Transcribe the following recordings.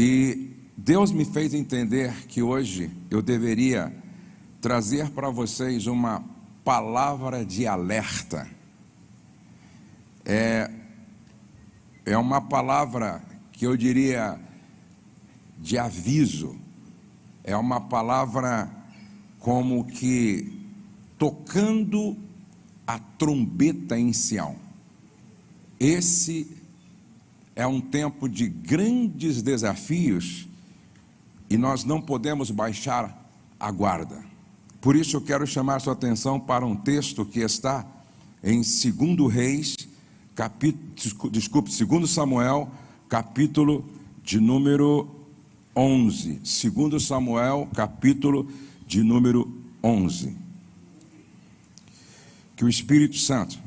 E Deus me fez entender que hoje eu deveria trazer para vocês uma palavra de alerta. É uma palavra que eu diria de aviso. É uma palavra como que tocando a trombeta em Sião. Esse é um tempo de grandes desafios e nós não podemos baixar a guarda. Por isso eu quero chamar sua atenção para um texto que está em 2 Reis, 2 Samuel, capítulo de número 11. 2 Samuel, capítulo de número 11. Que o Espírito Santo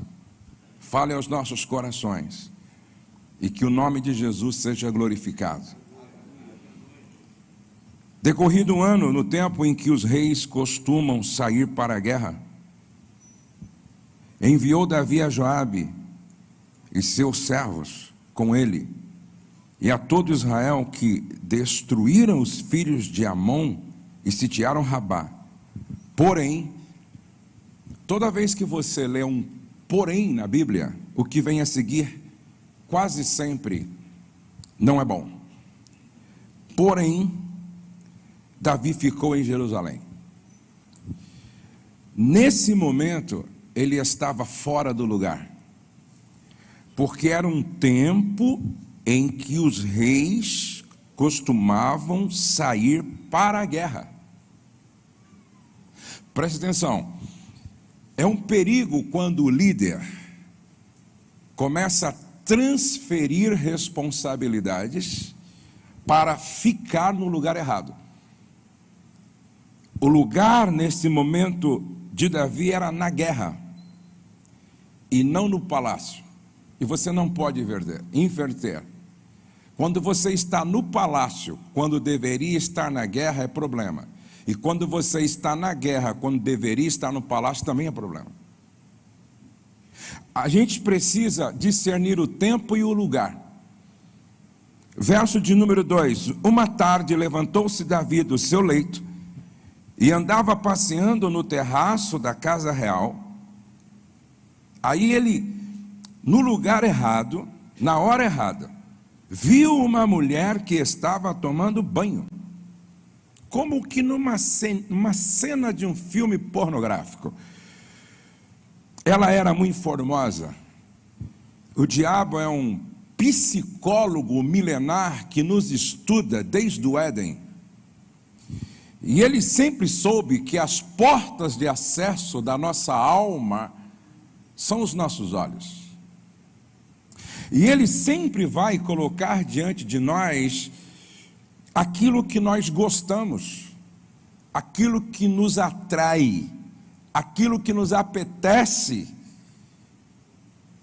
fale aos nossos corações e que o nome de Jesus seja glorificado. Decorrido um ano, no tempo em que os reis costumam sair para a guerra, enviou Davi a Joabe e seus servos com ele, e a todo Israel, que destruíram os filhos de Amon e sitiaram Rabá. Porém, toda vez que você lê um porém na Bíblia, o que vem a seguir quase sempre não é bom. Porém, Davi ficou em Jerusalém. Nesse momento, ele estava fora do lugar, porque era um tempo em que os reis costumavam sair para a guerra. Preste atenção, é um perigo quando o líder começa a transferir responsabilidades para ficar no lugar errado. O lugar nesse momento de Davi era na guerra e não no palácio. E você não pode inverter. Quando você está no palácio, quando deveria estar na guerra, é problema. E quando você está na guerra, quando deveria estar no palácio, também é problema. A gente precisa discernir o tempo e o lugar. Verso de número 2. Uma tarde levantou-se Davi do seu leito e andava passeando no terraço da casa real. Aí ele, no lugar errado, na hora errada, viu uma mulher que estava tomando banho, como que numa cena de um filme pornográfico. Ela era muito formosa. O diabo é um psicólogo milenar que nos estuda desde o Éden. E ele sempre soube que as portas de acesso da nossa alma são os nossos olhos. E ele sempre vai colocar diante de nós aquilo que nós gostamos, aquilo que nos atrai, aquilo que nos apetece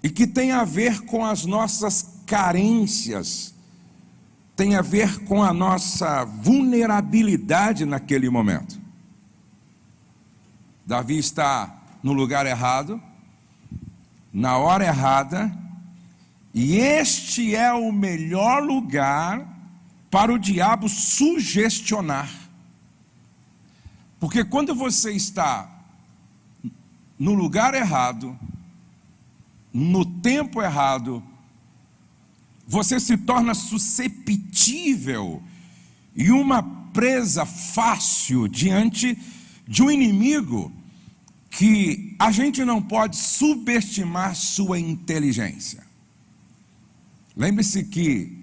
e que tem a ver com as nossas carências, tem a ver com a nossa vulnerabilidade naquele momento. Davi está no lugar errado, na hora errada, e este é o melhor lugar para o diabo sugestionar. Porque quando você está no lugar errado, no tempo errado, você se torna susceptível e uma presa fácil diante de um inimigo que a gente não pode subestimar sua inteligência. Lembre-se que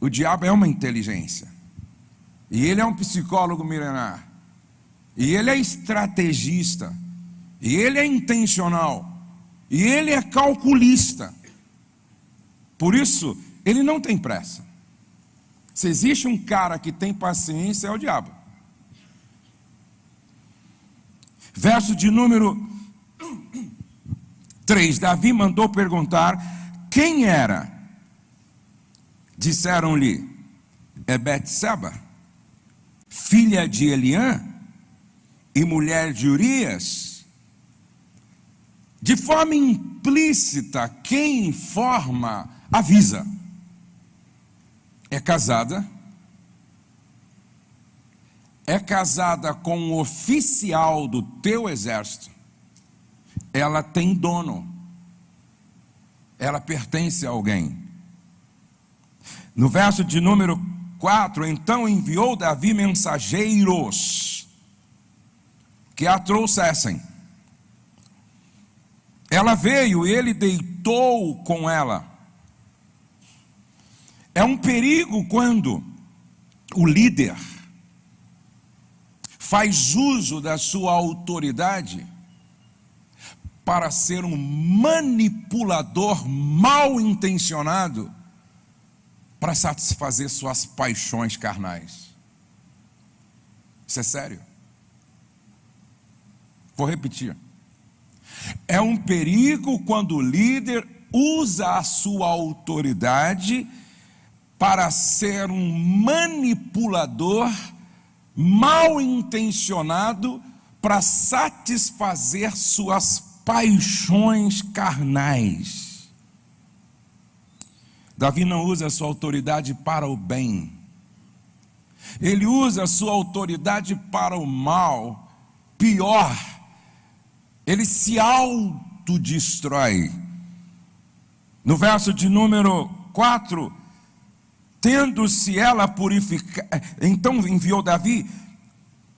o diabo é uma inteligência, e ele é um psicólogo milenar, e ele é estrategista, e ele é intencional, e ele é calculista. Por isso, ele não tem pressa. Se existe um cara que tem paciência, é o diabo. Verso de número 3. Davi mandou perguntar quem era. Disseram-lhe: é Betseba, filha de Eliã e mulher de Urias. De forma implícita, quem informa avisa. é casada com um oficial do teu exército, ela tem dono, ela pertence a alguém. No verso de número 4, então enviou Davi mensageiros que a trouxessem. Ela veio e ele deitou com ela. É um perigo quando o líder faz uso da sua autoridade para ser um manipulador mal intencionado para satisfazer suas paixões carnais. Isso é sério. Vou repetir. É um perigo quando o líder usa a sua autoridade para ser um manipulador mal intencionado para satisfazer suas paixões carnais. Davi não usa a sua autoridade para o bem, ele usa a sua autoridade para o mal. Pior, ele se autodestrói. No verso de número 4, tendo-se ela purificado, então enviou Davi,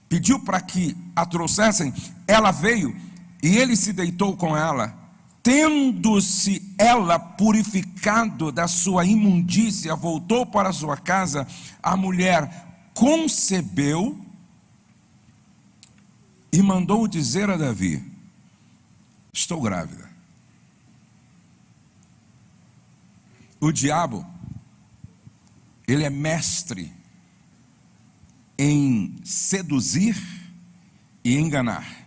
pediu para que a trouxessem, ela veio e ele se deitou com ela. Tendo-se ela purificado da sua imundícia, voltou para sua casa, a mulher concebeu e mandou dizer a Davi: estou grávida. O diabo, ele é mestre em seduzir e enganar.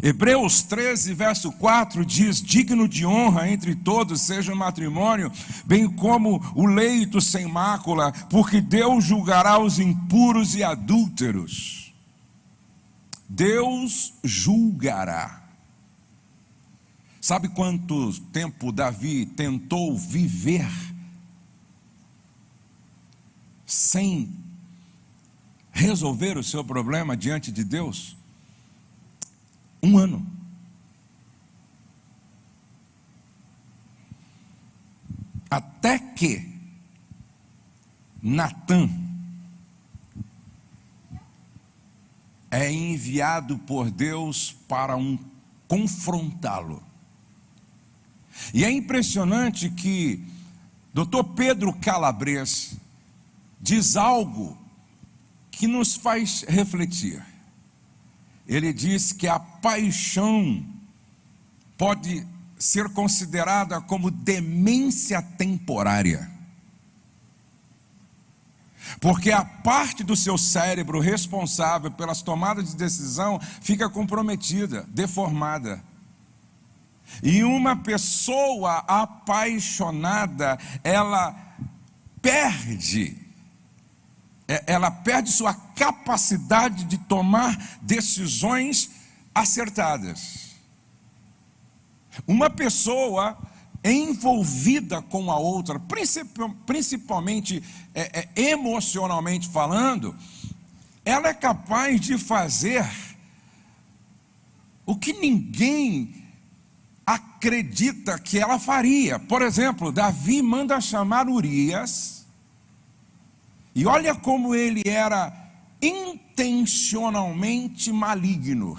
Hebreus 13, verso 4 diz: digno de honra entre todos seja o matrimônio, bem como o leito sem mácula, porque Deus julgará os impuros e adúlteros. Deus julgará. Sabe quanto tempo Davi tentou viver sem resolver o seu problema diante de Deus? 1 ano. Até que Natã é enviado por Deus para confrontá-lo. E é impressionante que Dr. Pedro Calabres diz algo que nos faz refletir. Ele diz que a paixão pode ser considerada como demência temporária, porque a parte do seu cérebro responsável pelas tomadas de decisão fica comprometida, deformada. E uma pessoa apaixonada, ela perde sua capacidade de tomar decisões acertadas. Uma pessoa envolvida com a outra, principalmente emocionalmente falando, ela é capaz de fazer o que ninguém acredita que ela faria. Por exemplo, Davi manda chamar Urias, e olha como ele era intencionalmente maligno,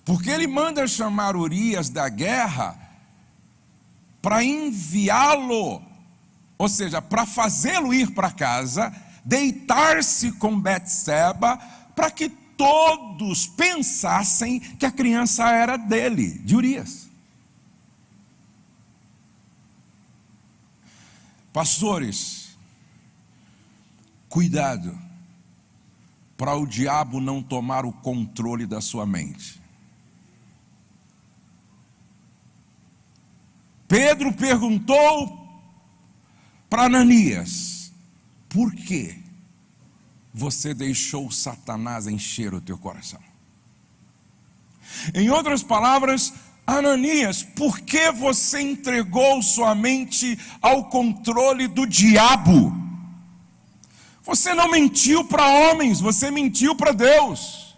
porque ele manda chamar Urias da guerra para enviá-lo, ou seja, para fazê-lo ir para casa, deitar-se com Betseba, para que todos pensassem que a criança era dele, de Urias. Pastores, cuidado para o diabo não tomar o controle da sua mente. Pedro perguntou para Ananias: por que você deixou Satanás encher o teu coração? Em outras palavras, Ananias, por que você entregou sua mente ao controle do diabo? Você não mentiu para homens, você mentiu para Deus.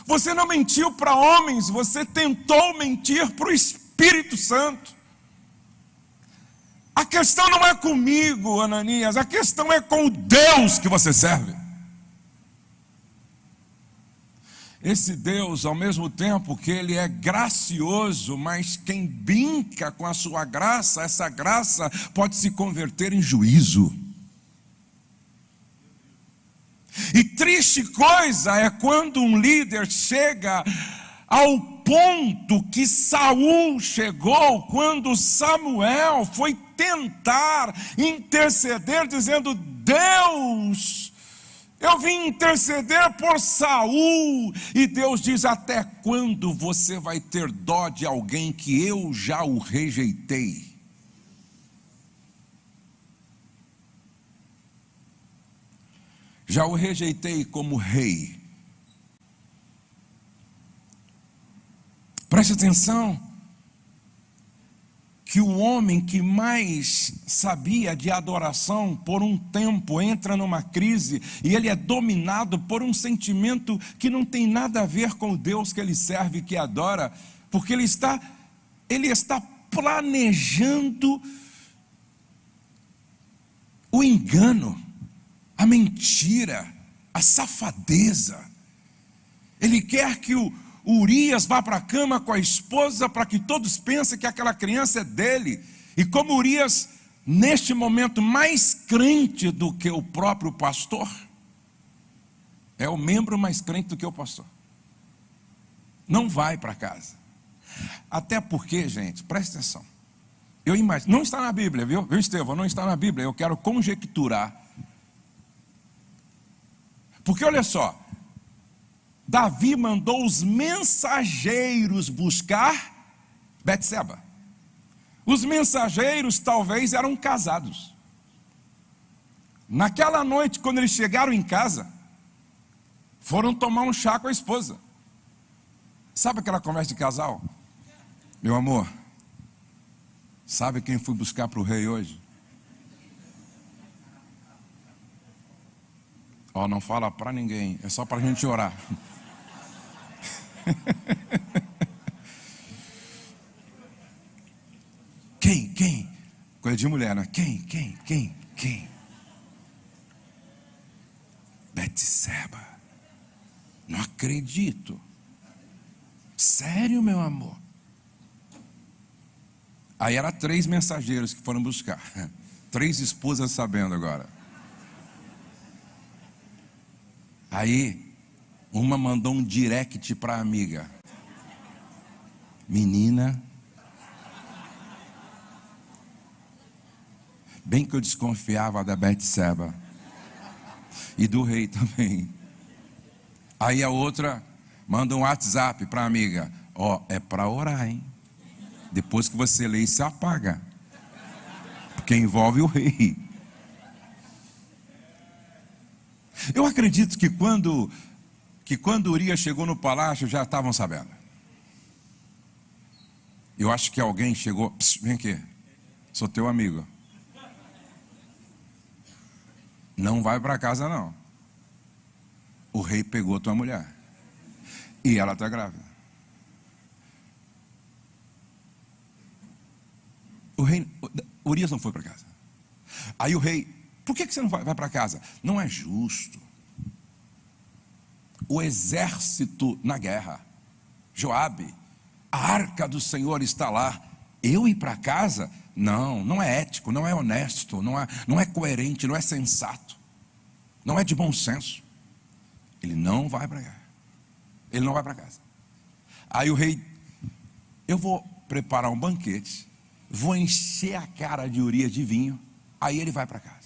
Você não mentiu para homens, você tentou mentir para o Espírito Santo. A questão não é comigo, Ananias, a questão é com o Deus que você serve. Esse Deus, ao mesmo tempo que Ele é gracioso, mas quem brinca com a sua graça, essa graça pode se converter em juízo. E triste coisa é quando um líder chega ao ponto que Saul chegou, quando Samuel foi tentar interceder, dizendo: Deus, eu vim interceder por Saul. E Deus diz: até quando você vai ter dó de alguém que eu já o rejeitei? Já o rejeitei como rei. Preste atenção, que o homem que mais sabia de adoração, por um tempo entra numa crise, e ele é dominado por um sentimento que não tem nada a ver com o Deus que ele serve, que adora, porque ele está planejando o engano, a mentira, a safadeza. Ele quer que o Urias vá para a cama com a esposa para que todos pensem que aquela criança é dele. E como Urias, neste momento, mais crente do que o próprio pastor, é o membro mais crente do que o pastor, não vai para casa. Até porque, gente, presta atenção, eu imagino, não está na Bíblia, viu Estevão? Não está na Bíblia, eu quero conjecturar. Porque olha só, Davi mandou os mensageiros buscar Betseba. Os mensageiros talvez eram casados. Naquela noite, quando eles chegaram em casa, foram tomar um chá com a esposa. Sabe aquela conversa de casal? Meu amor, sabe quem fui buscar para o rei hoje? Ó, não fala para ninguém, é só para a gente orar. Quem? Coisa de mulher, né? Quem? Betseba. Não acredito. Sério, meu amor? Aí eram 3 mensageiros que foram buscar. 3 esposas sabendo agora. Aí, uma mandou um direct para a amiga: menina, bem que eu desconfiava da Betseba e do rei também. Aí a outra manda um WhatsApp para a amiga: ó, é para orar, hein? Depois que você lê, se apaga, porque envolve o rei. Eu acredito que quando Urias chegou no palácio, já estavam sabendo. Eu acho que alguém chegou: vem aqui, sou teu amigo, não vai para casa não. O rei pegou tua mulher e ela está grávida. Urias não foi para casa. Aí o rei: por que você não vai para casa? Não é justo. O exército na guerra, Joabe, a arca do Senhor está lá. Eu ir para casa? Não é ético, não é honesto, não é coerente, não é sensato, não é de bom senso. Ele não vai para casa. Ele não vai para casa. Aí o rei: eu vou preparar um banquete, vou encher a cara de Urias de vinho, aí ele vai para casa.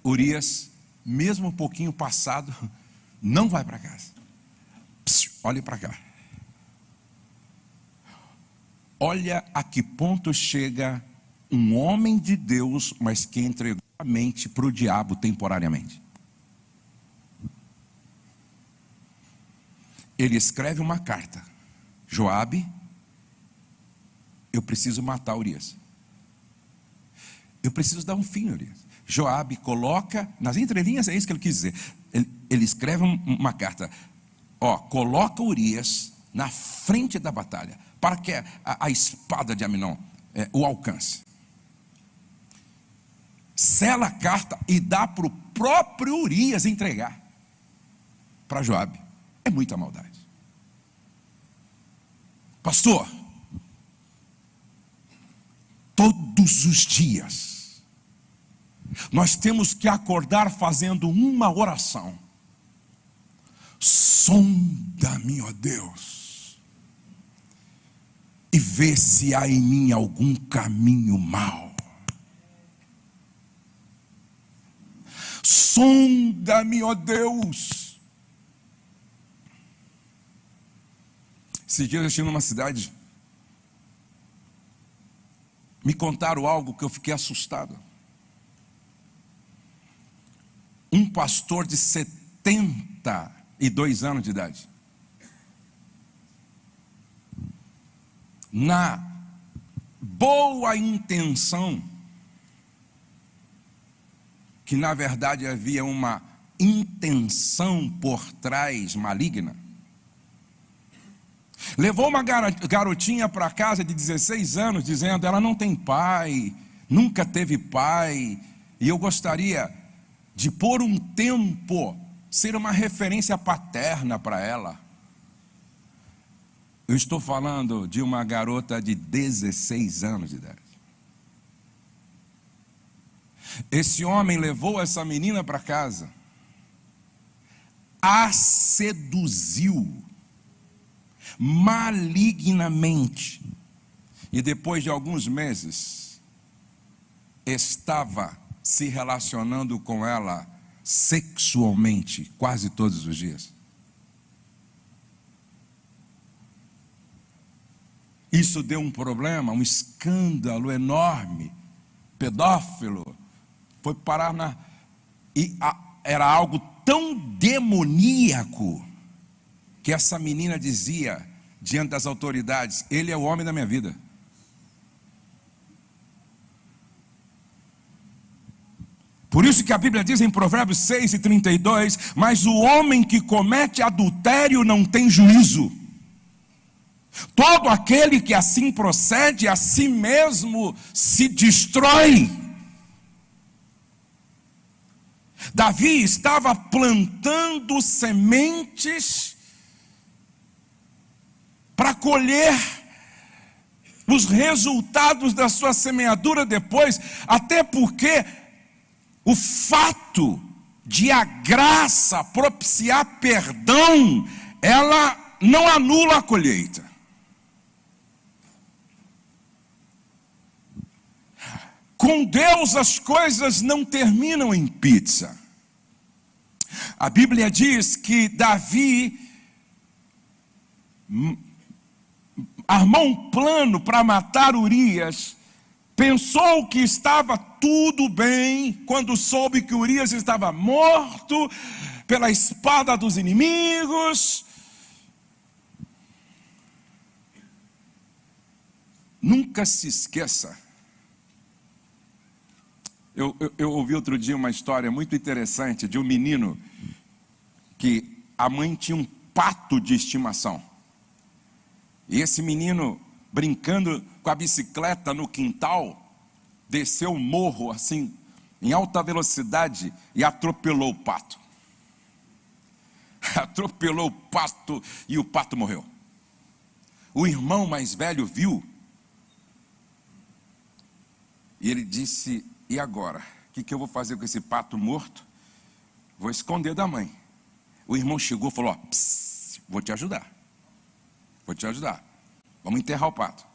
Urias, mesmo um pouquinho passado, não vai para casa. Olhe para cá. Olha a que ponto chega um homem de Deus, mas que entregou a mente para o diabo temporariamente. Ele escreve uma carta: Joabe, eu preciso matar Urias. eu preciso dar um fim, Urias. Joabe coloca, nas entrelinhas é isso que ele quis dizer. Ele escreve uma carta. Coloca Urias na frente da batalha, para que a espada de Aminon o alcance. Sela a carta e dá para o próprio Urias entregar para Joabe. É muita maldade. Pastor, todos os dias nós temos que acordar fazendo uma oração: sonda-me, ó Deus, e vê se há em mim algum caminho mau. Sonda-me, ó Deus. Esses dias eu estive numa cidade, me contaram algo que eu fiquei assustado. Um pastor de 72 anos de idade, na boa intenção, que na verdade havia uma intenção por trás maligna, levou uma garotinha para casa de 16 anos, dizendo: ela não tem pai, nunca teve pai, e eu gostaria de por um tempo ser uma referência paterna para ela. Eu estou falando de uma garota de 16 anos de idade. Esse homem levou essa menina para casa, a seduziu malignamente, e depois de alguns meses estava se relacionando com ela sexualmente quase todos os dias. Isso deu um problema, um escândalo enorme. Pedófilo foi parar era algo tão demoníaco que essa menina dizia diante das autoridades: ele é o homem da minha vida. Por isso que a Bíblia diz em Provérbios 6:32: mas o homem que comete adultério não tem juízo. Todo aquele que assim procede, a si mesmo se destrói. Davi estava plantando sementes para colher os resultados da sua semeadura depois, até porque o fato de a graça propiciar perdão, ela não anula a colheita. Com Deus as coisas não terminam em pizza. A Bíblia diz que Davi armou um plano para matar Urias. Pensou que estava tudo bem quando soube que Urias estava morto pela espada dos inimigos. Nunca se esqueça. Eu ouvi outro dia uma história muito interessante de um menino que a mãe tinha um pato de estimação. E esse menino, brincando com a bicicleta no quintal, desceu um morro assim, em alta velocidade, e atropelou o pato. Atropelou o pato e o pato morreu. O irmão mais velho viu, e ele disse: e agora? O que eu vou fazer com esse pato morto? Vou esconder da mãe. O irmão chegou e falou: vou te ajudar. Vou te ajudar. Vamos enterrar o pato.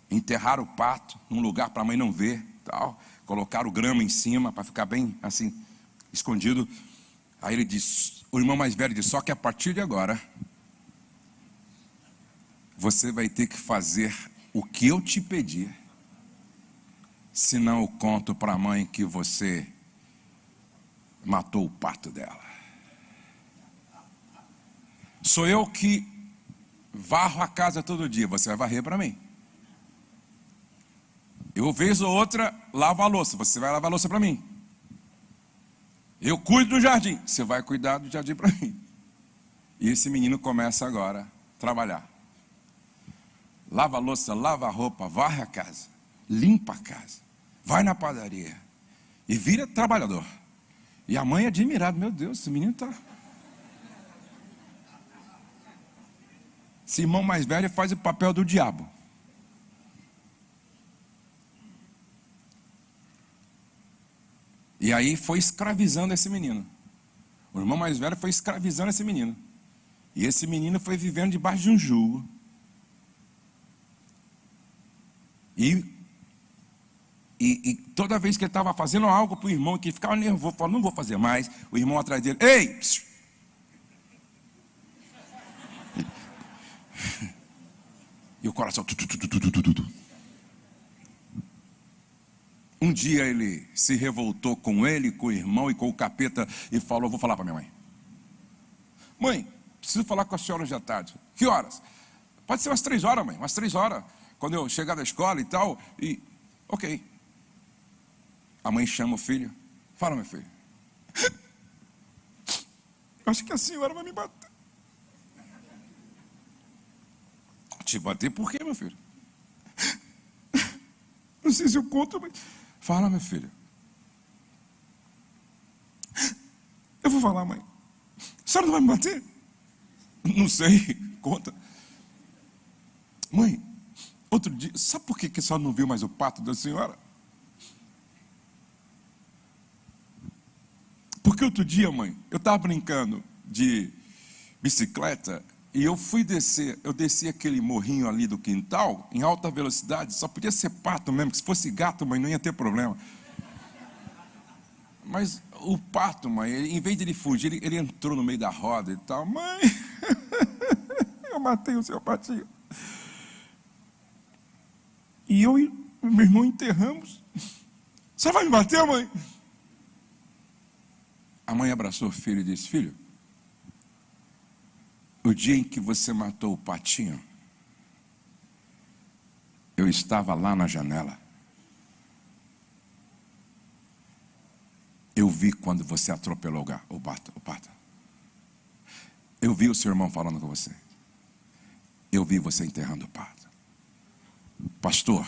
Enterraram o pato num lugar para a mãe não ver, tal. Colocaram grama em cima para ficar bem assim, escondido. Aí ele disse, o irmão mais velho disse: só que a partir de agora você vai ter que fazer o que eu te pedir, senão eu conto para a mãe que você matou o pato dela. Sou eu que varro a casa todo dia, você vai varrer para mim. Eu, vez ou outra, lavo a louça. Você vai lavar a louça para mim. Eu cuido do jardim. Você vai cuidar do jardim para mim. E esse menino começa agora a trabalhar. Lava a louça, lava a roupa, varre a casa, limpa a casa, vai na padaria e vira trabalhador. E a mãe é admirada. Meu Deus, esse menino está... Esse irmão mais velho faz o papel do diabo. E aí foi escravizando esse menino. O irmão mais velho foi escravizando esse menino. E esse menino foi vivendo debaixo de um jugo. E toda vez que ele estava fazendo algo para o irmão, que ele ficava nervoso, falou, não vou fazer mais, o irmão atrás dele, ei! Psiu. E o coração... Um dia ele se revoltou com ele, com o irmão e com o capeta e falou, vou falar para minha mãe. Mãe, preciso falar com a senhora hoje à tarde. Que horas? Pode ser umas 3 horas, mãe, umas 3 horas. Quando eu chegar da escola e tal, e... Ok. A mãe chama o filho. Fala, meu filho. Acho que a senhora vai me bater. Te bater por quê, meu filho? Não sei se eu conto, mas... Fala, meu filho. Eu vou falar, mãe. A senhora não vai me bater? Não sei, conta. Mãe, outro dia, sabe por que a senhora não viu mais o pato da senhora? Porque outro dia, mãe, eu estava brincando de bicicleta e eu desci aquele morrinho ali do quintal, em alta velocidade, só podia ser pato mesmo, que se fosse gato, mãe, não ia ter problema. Mas o pato, mãe, em vez de ele fugir, ele entrou no meio da roda e tal. Mãe, eu matei o seu patinho. E eu e o meu irmão enterramos. Você vai me bater, mãe? A mãe abraçou o filho e disse, filho, o dia em que você matou o patinho, eu estava lá na janela. Eu vi quando você atropelou o pato. Eu vi o seu irmão falando com você. Eu vi você enterrando o pato. Pastor,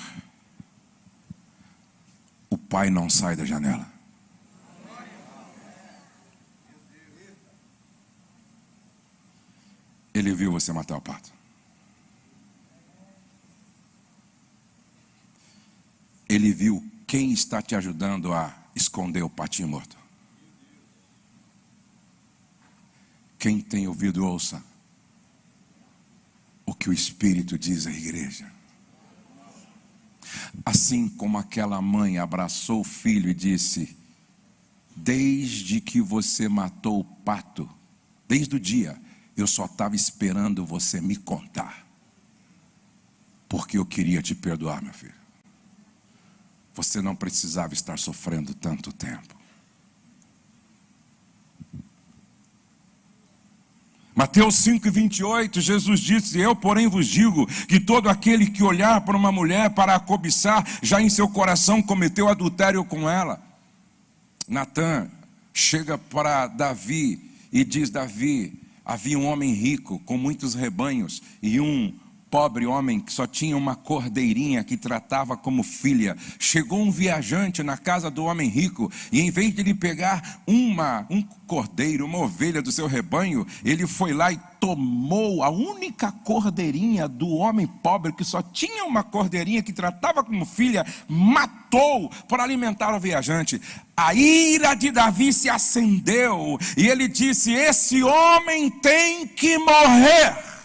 o pai não sai da janela. Ele viu você matar o pato. Ele viu quem está te ajudando a esconder o patinho morto. Quem tem ouvido, ouça o que o Espírito diz à igreja. Assim como aquela mãe abraçou o filho e disse, desde que você matou o pato, desde o dia, eu só estava esperando você me contar. Porque eu queria te perdoar, meu filho. Você não precisava estar sofrendo tanto tempo. Mateus 5:28, Jesus disse, eu porém vos digo, que todo aquele que olhar para uma mulher para a cobiçar, já em seu coração cometeu adultério com ela. Natã chega para Davi e diz, Davi, havia um homem rico com muitos rebanhos e um pobre homem que só tinha uma cordeirinha que tratava como filha. Chegou um viajante na casa do homem rico e em vez de ele pegar um cordeiro, uma ovelha do seu rebanho, ele foi lá e tomou a única cordeirinha do homem pobre que só tinha uma cordeirinha que tratava como filha, matou para alimentar o viajante. A ira de Davi se acendeu e ele disse, esse homem tem que morrer.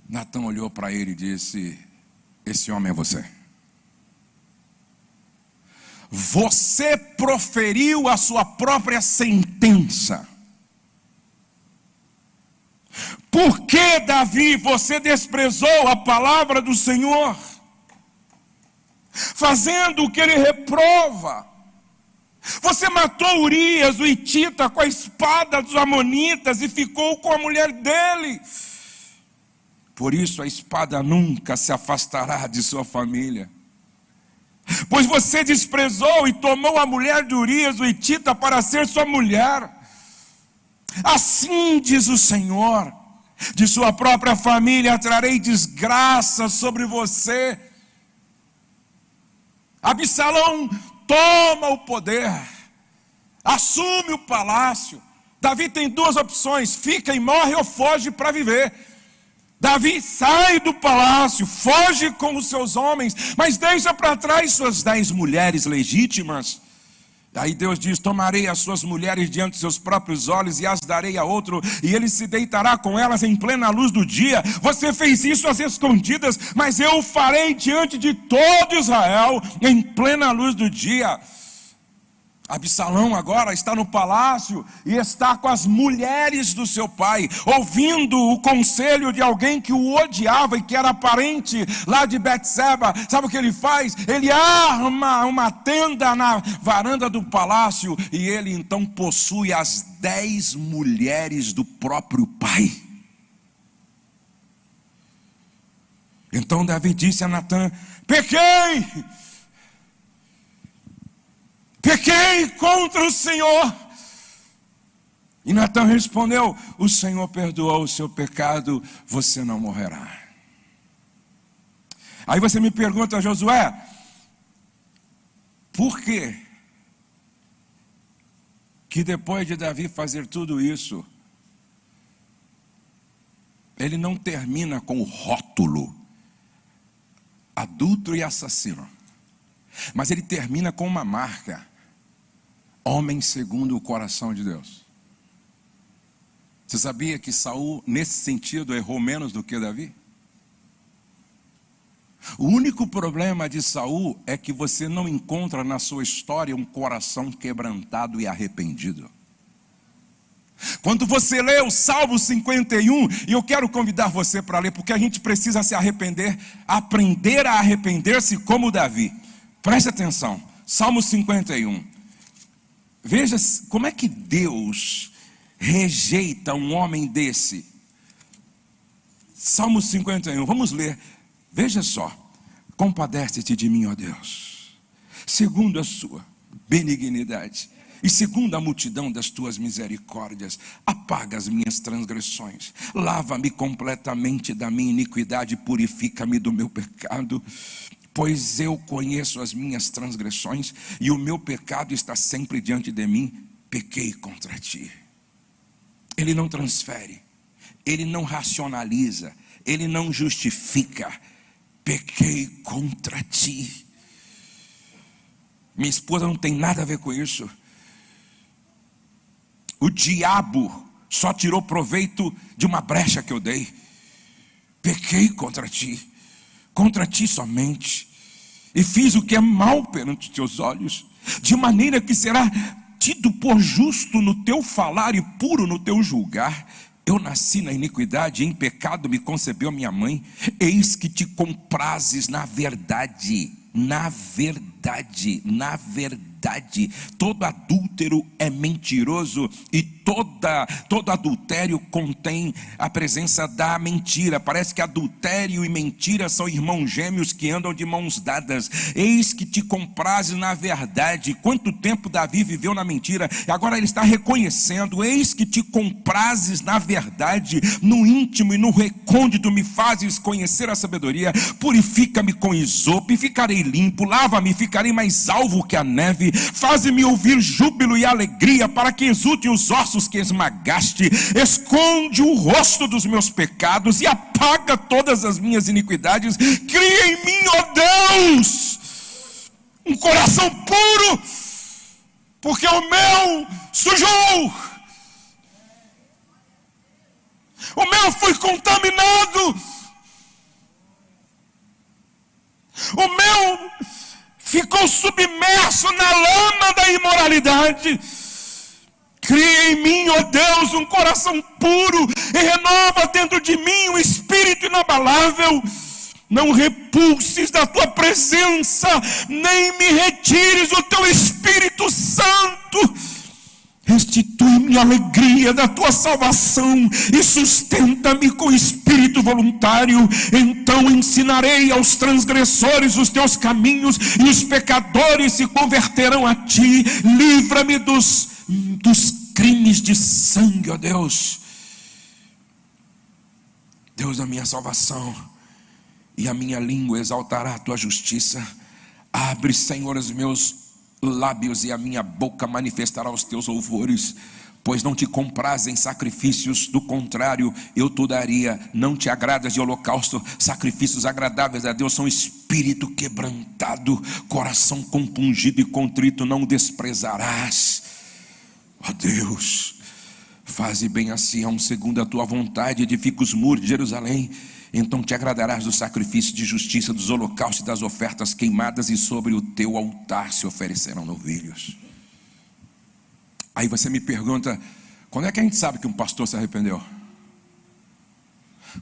Natã olhou para ele e disse, esse homem é você. Você proferiu a sua própria sentença. Por que, Davi, você desprezou a palavra do Senhor? Fazendo o que ele reprova. Você matou Urias, o hitita, com a espada dos amonitas e ficou com a mulher dele. Por isso a espada nunca se afastará de sua família. Pois você desprezou e tomou a mulher de Urias, o hitita, para ser sua mulher. Assim diz o Senhor: de sua própria família trarei desgraça sobre você. Absalão toma o poder, assume o palácio. Davi tem duas opções: fica e morre, ou foge para viver. Davi sai do palácio, foge com os seus homens, mas deixa para trás suas 10 mulheres legítimas. Aí Deus diz: tomarei as suas mulheres diante de seus próprios olhos e as darei a outro, e ele se deitará com elas em plena luz do dia. Você fez isso às escondidas, mas eu o farei diante de todo Israel, em plena luz do dia. Absalão agora está no palácio e está com as mulheres do seu pai, ouvindo o conselho de alguém que o odiava e que era parente lá de Betseba. Sabe o que ele faz? Ele arma uma tenda na varanda do palácio e ele então possui as 10 mulheres do próprio pai. Então Davi disse a Natã: pequei contra o Senhor. E Natã respondeu: o Senhor perdoou o seu pecado, você não morrerá. Aí você me pergunta: Josué, por quê que depois de Davi fazer tudo isso, ele não termina com o rótulo adúltero e assassino, mas ele termina com uma marca: homem segundo o coração de Deus? Você sabia que Saul, nesse sentido, errou menos do que Davi? O único problema de Saul é que você não encontra na sua história um coração quebrantado e arrependido. Quando você lê o Salmo 51, e eu quero convidar você para ler, porque a gente precisa se arrepender, aprender a arrepender-se como Davi. Preste atenção, Salmo 51. Veja como é que Deus rejeita um homem desse. Salmo 51, vamos ler. Veja só: compadece-te de mim, ó Deus, segundo a sua benignidade e segundo a multidão das tuas misericórdias, apaga as minhas transgressões, lava-me completamente da minha iniquidade, purifica-me do meu pecado. Pois eu conheço as minhas transgressões e o meu pecado está sempre diante de mim. Pequei contra ti. Ele não transfere, ele não racionaliza, ele não justifica. Pequei contra ti. Minha esposa não tem nada a ver com isso. O diabo só tirou proveito de uma brecha que eu dei. Pequei contra ti somente, e fiz o que é mal perante os teus olhos, de maneira que será tido por justo no teu falar e puro no teu julgar. Eu nasci na iniquidade, e em pecado me concebeu minha mãe. Eis que te comprazes na verdade. Todo adúltero é mentiroso, e todo adultério contém a presença da mentira. Parece que adultério e mentira são irmãos gêmeos que andam de mãos dadas. Eis que te comprazes na verdade. Quanto tempo Davi viveu na mentira, e agora ele está reconhecendo: eis que te comprazes na verdade, no íntimo e no recôndito me fazes conhecer a sabedoria. Purifica-me com isopo e ficarei limpo, lava-me e ficarei mais alvo que a neve. Faze-me ouvir júbilo e alegria, para que exultem os ossos que esmagaste. Esconde o rosto dos meus pecados e apaga todas as minhas iniquidades. Cria em mim, ó Deus, um coração puro, porque o meu sujou, o meu foi contaminado, o meu ficou submerso na lama da imoralidade. Cria em mim, ó Deus, um coração puro, e renova dentro de mim um espírito inabalável. Não repulses da tua presença, nem me retires o teu Espírito Santo. Restitui-me a alegria da tua salvação e sustenta-me com espírito espírito voluntário. Então ensinarei aos transgressores os teus caminhos, e os pecadores se converterão a ti. Livra-me dos crimes de sangue, ó Deus. Deus da minha salvação, e a minha língua exaltará a tua justiça. Abre, Senhor, os meus lábios, e a minha boca manifestará os teus louvores. Pois não te compraz em sacrifícios, do contrário eu te daria. Não te agradas de holocausto. Sacrifícios agradáveis a Deus são espírito quebrantado, coração compungido e contrito não desprezarás. Ó Deus, faze bem a Sião segundo a tua vontade, edifica os muros de Jerusalém. Então te agradarás do sacrifício de justiça, dos holocaustos e das ofertas queimadas, e sobre o teu altar se oferecerão novilhos. Aí você me pergunta, quando é que a gente sabe que um pastor se arrependeu?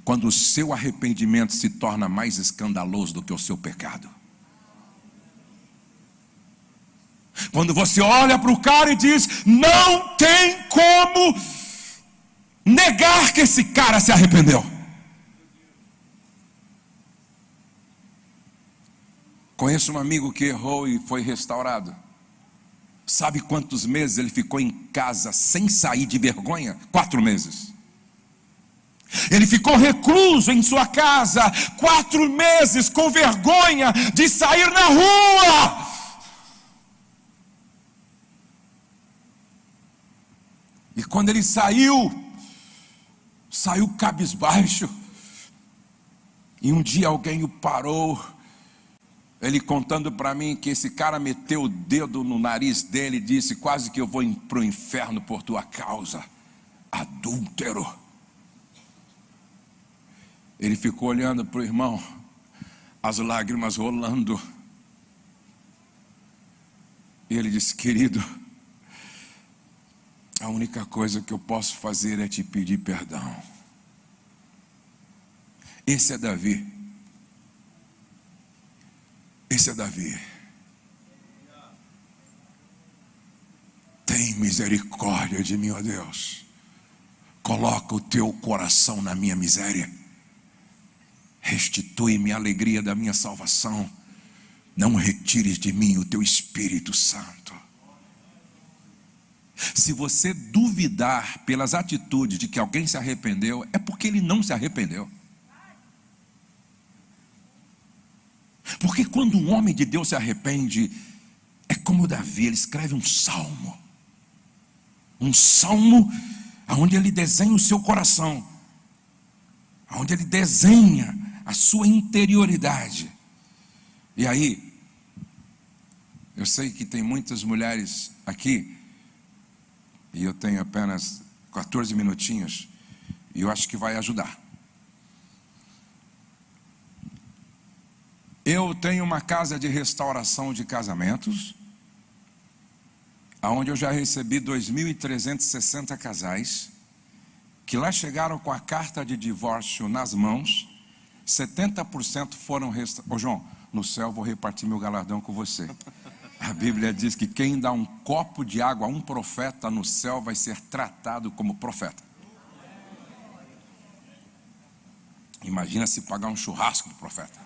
Quando o seu arrependimento se torna mais escandaloso do que o seu pecado. Quando você olha para o cara e diz, não tem como negar que esse cara se arrependeu. Conheço um amigo que errou e foi restaurado. Sabe quantos meses ele ficou em casa sem sair de vergonha? 4 meses. Ele ficou recluso em sua casa 4 meses com vergonha de sair na rua. E quando ele saiu cabisbaixo. E um dia alguém o parou, ele contando para mim que esse cara meteu o dedo no nariz dele e disse, quase que eu vou para o inferno por tua causa, adúltero. Ele ficou olhando para o irmão, as lágrimas rolando. E ele disse, querido, a única coisa que eu posso fazer é te pedir perdão. Esse é Davi. Esse é Davi. Tem misericórdia de mim, ó Deus. Coloca o teu coração na minha miséria. Restitui-me a alegria da minha salvação. Não retires de mim o teu Espírito Santo. Se você duvidar pelas atitudes de que alguém se arrependeu, é porque ele não se arrependeu. Porque quando um homem de Deus se arrepende, é como Davi, ele escreve um salmo onde ele desenha o seu coração, onde ele desenha a sua interioridade. E aí, eu sei que tem muitas mulheres aqui, e eu tenho apenas 14 minutinhos, e eu acho que vai ajudar. Eu tenho uma casa de restauração de casamentos, onde eu já recebi 2.360 casais, que lá chegaram com a carta de divórcio nas mãos. 70% foram restaurados. Ô João, no céu eu vou repartir meu galardão com você. A Bíblia diz que quem dá um copo de água a um profeta no céu vai ser tratado como profeta. Imagina se pagar um churrasco do profeta.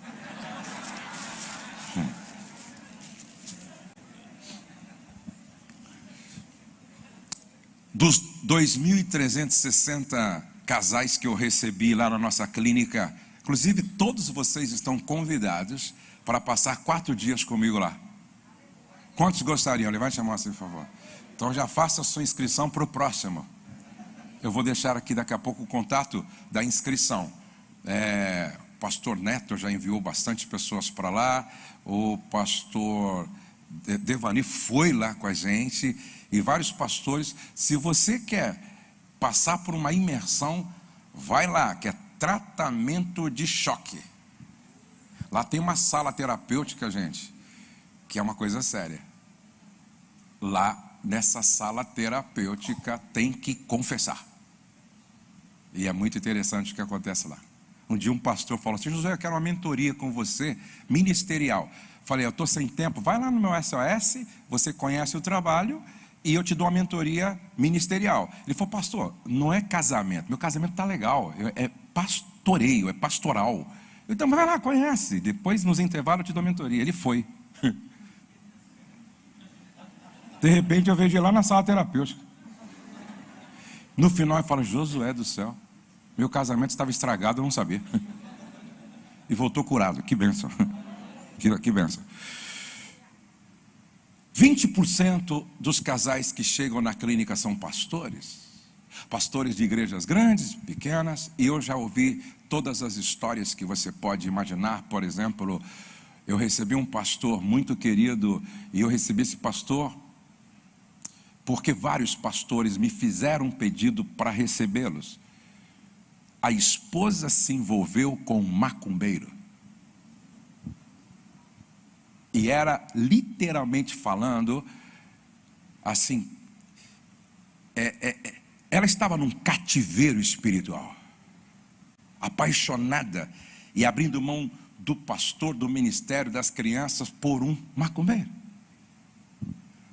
Dos 2.360 casais que eu recebi lá na nossa clínica, inclusive todos vocês estão convidados para passar 4 dias comigo lá. Quantos gostariam? Levante a mão assim, por favor. Então já faça a sua inscrição para o próximo. Eu vou deixar aqui daqui a pouco o contato da inscrição. O pastor Neto já enviou bastante pessoas para lá. O pastor Devani foi lá com a gente. E vários pastores. Se você quer passar por uma imersão, vai lá, que é tratamento de choque. Lá tem uma sala terapêutica, gente, que é uma coisa séria. Lá, nessa sala terapêutica, tem que confessar. E é muito interessante o que acontece lá. Um dia um pastor falou assim, José, eu quero uma mentoria com você, ministerial. Falei, eu estou sem tempo, vai lá no meu SOS, você conhece o trabalho, e eu te dou uma mentoria ministerial. Ele falou, pastor, não é casamento, meu casamento está legal, é pastoreio, é pastoral. Então vai lá, conhece. Depois, nos intervalos, eu te dou mentoria. Ele foi. De repente, eu vejo ele lá na sala terapêutica. No final, eu falo: Josué do céu, meu casamento estava estragado, eu não sabia. E voltou curado. Que bênção. Que bênção. 20% dos casais que chegam na clínica são pastores. Pastores de igrejas grandes, pequenas. E eu já ouvi todas as histórias que você pode imaginar. Por exemplo, eu recebi um pastor muito querido. E eu recebi esse pastor porque vários pastores me fizeram um pedido para recebê-los. A esposa se envolveu com um macumbeiro. E era literalmente falando assim, ela estava num cativeiro espiritual, apaixonada e abrindo mão do pastor, do ministério, das crianças por um macumbeiro.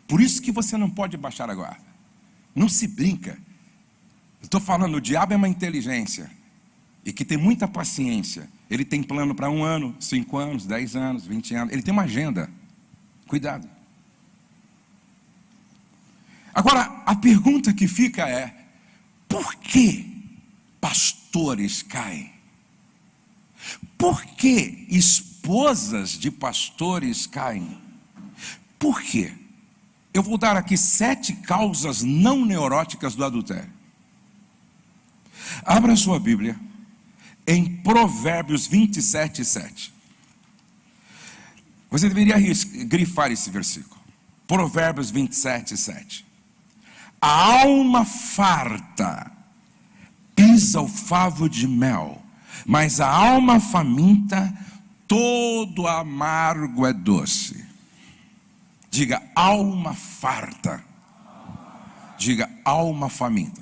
Por isso que você não pode baixar a guarda. Não se brinca. Estou falando, o diabo é uma inteligência e que tem muita paciência. Ele tem plano para 1 ano, 5 anos, 10 anos, 20 anos. Ele tem uma agenda. Cuidado. Agora, a pergunta que fica é: por que pastores caem? Por que esposas de pastores caem? Por quê? Eu vou dar aqui 7 causas não neuróticas do adultério. Abra sua Bíblia em Provérbios 27:7. Você deveria grifar esse versículo. Provérbios 27:7. A alma farta pisa o favo de mel, mas a alma faminta, todo amargo é doce. Diga: alma farta. Diga: alma faminta.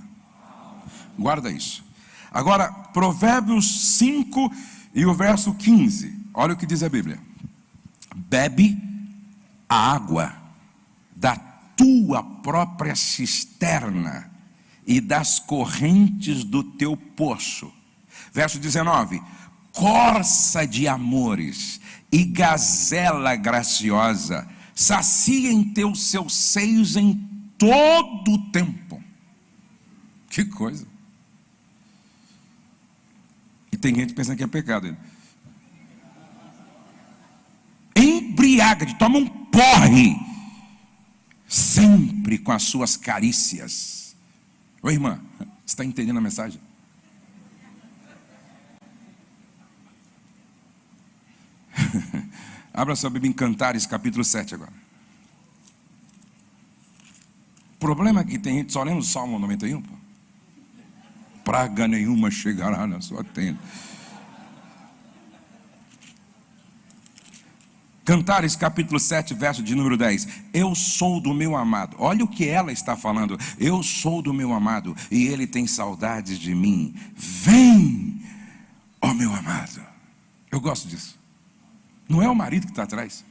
Guarda isso. Agora, Provérbios 5 e o verso 15. Olha o que diz a Bíblia: bebe a água da tua própria cisterna e das correntes do teu poço. Verso 19: corça de amores e gazela graciosa saciem seus seios em todo o tempo. Que coisa. E tem gente pensando que é pecado. Embriaga-te, toma um porre, sempre com as suas carícias. Ô irmã, você está entendendo a mensagem? Abra sua Bíblia em Cantares, capítulo 7 agora. O problema é que tem gente só lendo o Salmo 91. Pô. Praga nenhuma chegará na sua tenda. Cantares capítulo 7, verso de número 10. Eu sou do meu amado. Olha o que ela está falando. Eu sou do meu amado e ele tem saudades de mim. Vem, ó meu amado. Eu gosto disso. Não é o marido que está atrás,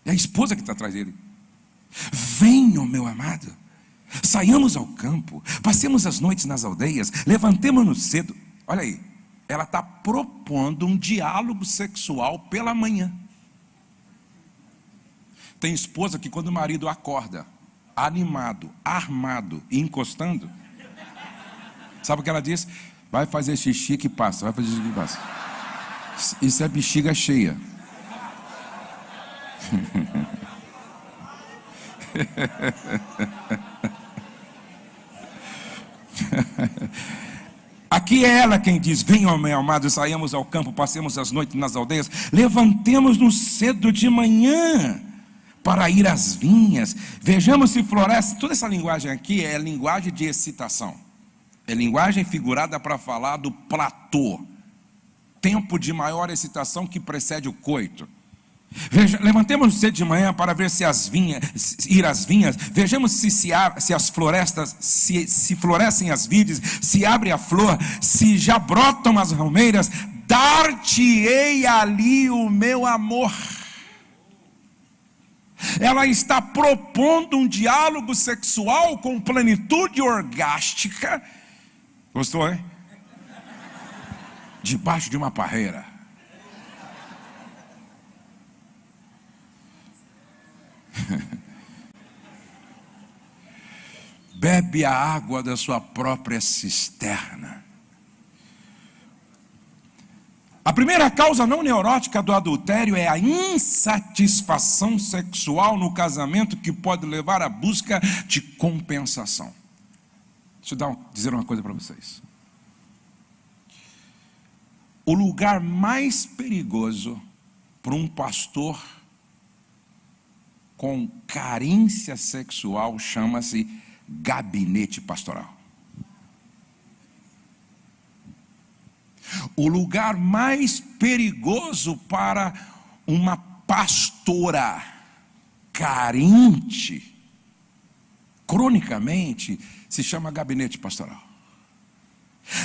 é a esposa que está atrás dele. Vem, ó meu amado. Saiamos ao campo, passemos as noites nas aldeias, levantemo-nos cedo. Olha aí, ela está propondo um diálogo sexual pela manhã. Tem esposa que quando o marido acorda, animado, armado e encostando, sabe o que ela diz? Vai fazer xixi que passa, vai fazer xixi que passa. Isso é bexiga cheia. Aqui é ela quem diz: venham, meu amado, saímos ao campo, passemos as noites nas aldeias, levantemos-nos cedo de manhã para ir às vinhas, vejamos se floresce. Toda essa linguagem aqui é linguagem de excitação, é linguagem figurada para falar do platô, tempo de maior excitação que precede o coito. Levantemos cedo de manhã para ver se ir às vinhas, vejamos se as florestas, se florescem as vides, se abre a flor, se já brotam as romeiras, dar-te-ei ali o meu amor. Ela está propondo um diálogo sexual com plenitude orgástica. Gostou, hein? debaixo de uma parreira. Bebe a água da sua própria cisterna. A primeira causa não neurótica do adultério é a insatisfação sexual no casamento, que pode levar à busca de compensação. Deixa eu dizer uma coisa para vocês. O lugar mais perigoso para um pastor com carência sexual chama-se gabinete pastoral. O lugar mais perigoso para uma pastora carente, cronicamente, se chama gabinete pastoral.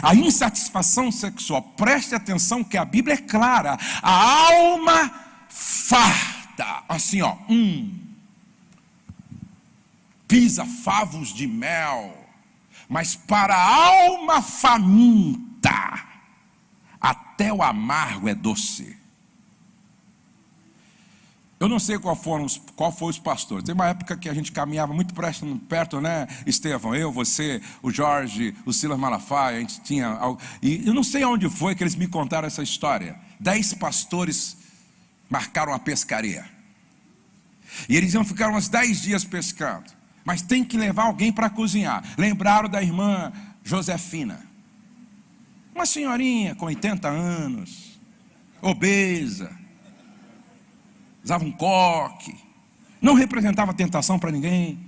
A insatisfação sexual, preste atenção que a Bíblia é clara, a alma farta, assim ó, pisa favos de mel, mas para a alma faminta, até o amargo é doce. Eu não sei qual foi os pastores. Tem uma época que a gente caminhava muito perto, né? Estevão, eu, você, o Jorge, o Silas Malafaia, a gente tinha... E eu não sei onde foi que eles me contaram essa história. 10 pastores marcaram a pescaria. E eles iam ficar uns 10 dias pescando. Mas tem que levar alguém para cozinhar. Lembraram da irmã Josefina. Uma senhorinha com 80 anos, obesa, usava um coque, não representava tentação para ninguém.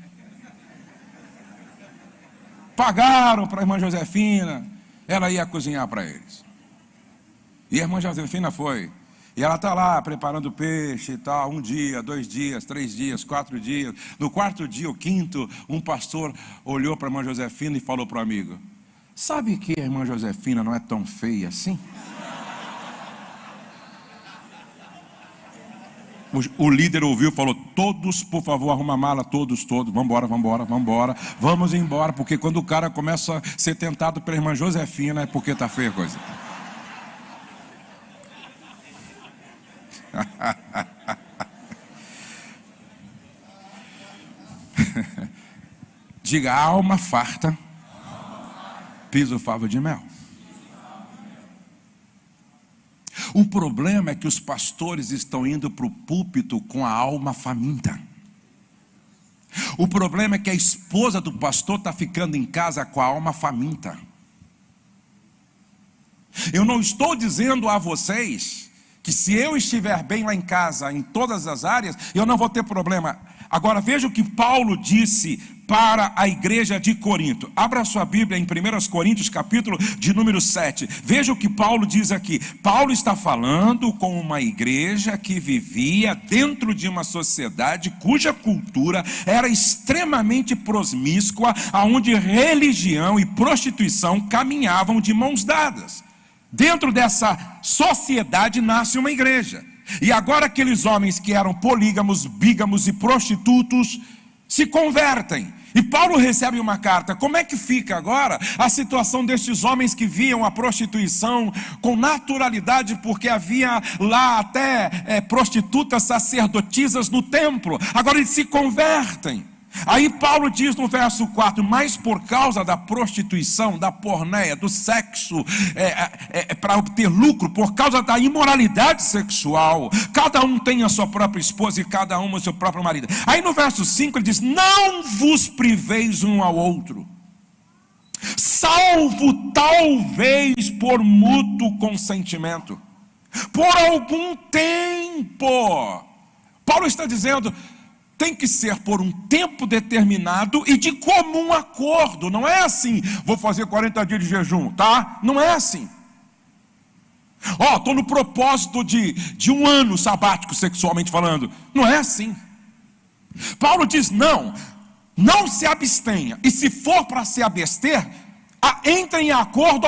Pagaram para a irmã Josefina, ela ia cozinhar para eles. E a irmã Josefina foi. E ela está lá preparando peixe e tal, 1 dia, 2 dias, 3 dias, 4 dias. No 4º dia, o 5º, um pastor olhou para a irmã Josefina e falou para o amigo: sabe que a irmã Josefina não é tão feia assim? O líder ouviu e falou: todos, por favor, arruma a mala, todos, vamos embora, porque quando o cara começa a ser tentado pela irmã Josefina, é porque está feia a coisa. Diga: a alma farta pisa o favo de mel. O problema é que os pastores estão indo para o púlpito com a alma faminta. O problema é que a esposa do pastor está ficando em casa com a alma faminta. Eu não estou dizendo a vocês que se eu estiver bem lá em casa, em todas as áreas, eu não vou ter problema. Agora veja o que Paulo disse para a igreja de Corinto. Abra sua Bíblia em 1 Coríntios, capítulo de número 7. Veja o que Paulo diz aqui. Paulo está falando com uma igreja que vivia dentro de uma sociedade cuja cultura era extremamente promíscua, onde religião e prostituição caminhavam de mãos dadas. Dentro dessa sociedade nasce uma igreja. E agora aqueles homens que eram polígamos, bígamos e prostitutos se convertem. E Paulo recebe uma carta. Como é que fica agora a situação destes homens que viam a prostituição com naturalidade, porque havia lá até prostitutas sacerdotisas no templo? Agora eles se convertem. Aí Paulo diz no verso 4: mas por causa da prostituição, da porneia, do sexo, para obter lucro, por causa da imoralidade sexual, cada um tem a sua própria esposa e cada um o seu próprio marido. Aí no verso 5 ele diz: não vos priveis um ao outro, salvo talvez por mútuo consentimento, por algum tempo. Paulo está dizendo: tem que ser por um tempo determinado e de comum acordo. Não é assim: vou fazer 40 dias de jejum, tá? Não é assim. Estou no propósito de 1 ano sabático, sexualmente falando. Não é assim. Paulo diz: não se abstenha. E se for para se abster, entre em acordo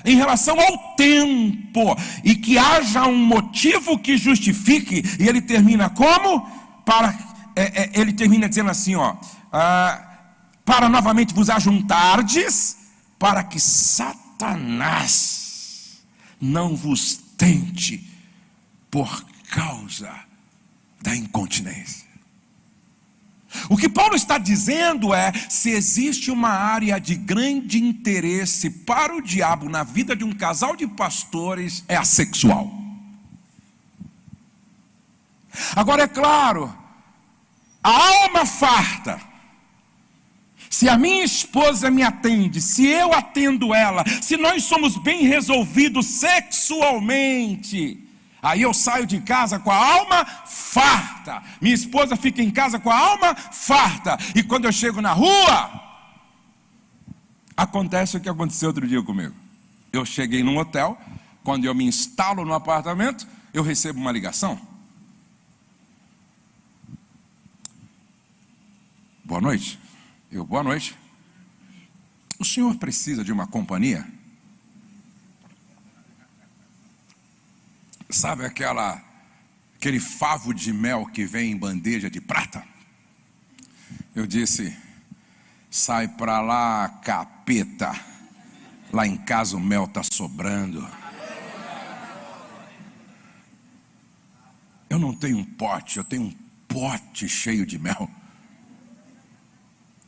em relação ao tempo, e que haja um motivo que justifique. E ele termina como? Ele termina dizendo assim, para novamente vos ajuntardes, para que Satanás não vos tente por causa da incontinência. O que Paulo está dizendo é: se existe uma área de grande interesse para o diabo na vida de um casal de pastores, é a sexual. Agora, é claro, a alma farta, se a minha esposa me atende, se eu atendo ela, se nós somos bem resolvidos sexualmente, aí eu saio de casa com a alma farta, minha esposa fica em casa com a alma farta, e quando eu chego na rua, acontece o que aconteceu outro dia comigo. Eu cheguei num hotel, quando eu me instalo no apartamento, eu recebo uma ligação. Boa noite. Boa noite. O senhor precisa de uma companhia? Sabe aquele favo de mel que vem em bandeja de prata? Eu disse: sai pra lá, capeta. Lá em casa o mel está sobrando. Eu não tenho um pote, eu tenho um pote cheio de mel.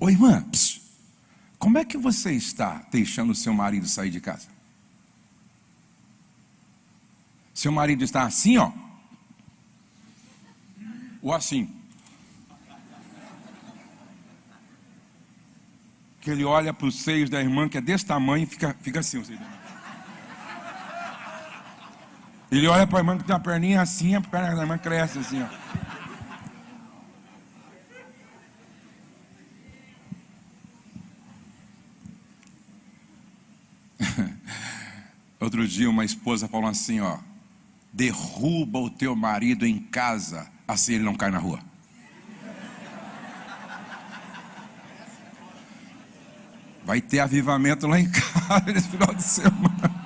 Ô irmã, como é que você está deixando o seu marido sair de casa? Seu marido está assim, ó, ou assim, que ele olha para os seios da irmã, que é desse tamanho, e fica assim o seio da irmã. Ele olha para a irmã que tem uma perninha assim, a perna da irmã cresce assim, ó. Outro dia uma esposa falou assim, ó: derruba o teu marido em casa, assim ele não cai na rua. Vai ter avivamento lá em casa nesse final de semana.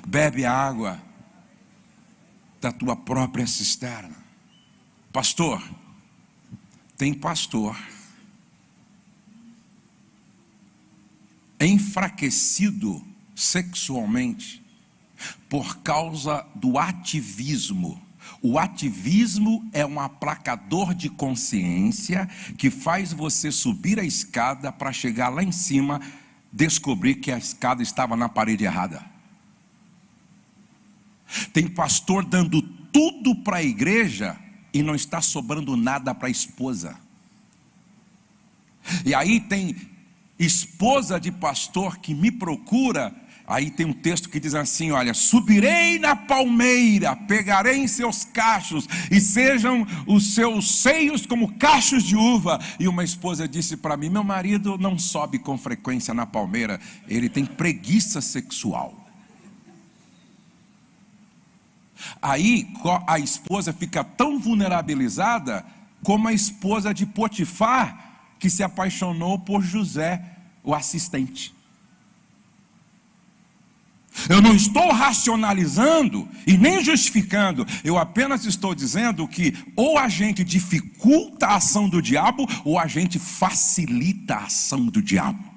Bebe a água da tua própria cisterna. Pastor, tem pastor enfraquecido sexualmente por causa do ativismo. O ativismo é um aplacador de consciência que faz você subir a escada para chegar lá em cima, descobrir que a escada estava na parede errada. Tem pastor dando tudo para a igreja e não está sobrando nada para a esposa. E aí tem esposa de pastor que me procura, aí tem um texto que diz assim, olha: subirei na palmeira, pegarei em seus cachos, e sejam os seus seios como cachos de uva. E uma esposa disse para mim: meu marido não sobe com frequência na palmeira, ele tem preguiça sexual. Aí a esposa fica tão vulnerabilizada como a esposa de Potifar, que se apaixonou por José, o assistente. Eu não estou racionalizando e nem justificando, eu apenas estou dizendo que ou a gente dificulta a ação do diabo, ou a gente facilita a ação do diabo.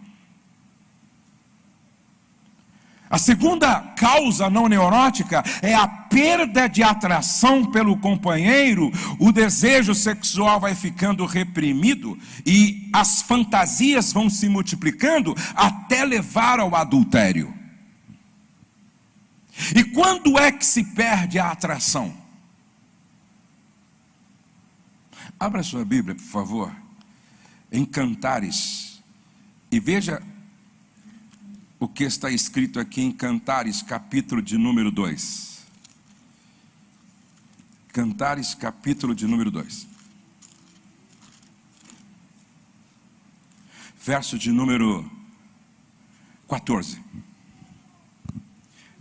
A segunda causa não neurótica é a perda de atração pelo companheiro. O desejo sexual vai ficando reprimido e as fantasias vão se multiplicando até levar ao adultério. E quando é que se perde a atração? Abra sua Bíblia, por favor, em Cantares, e veja o que está escrito aqui em Cantares, capítulo de número 2. Cantares, capítulo de número 2. Verso de número 14.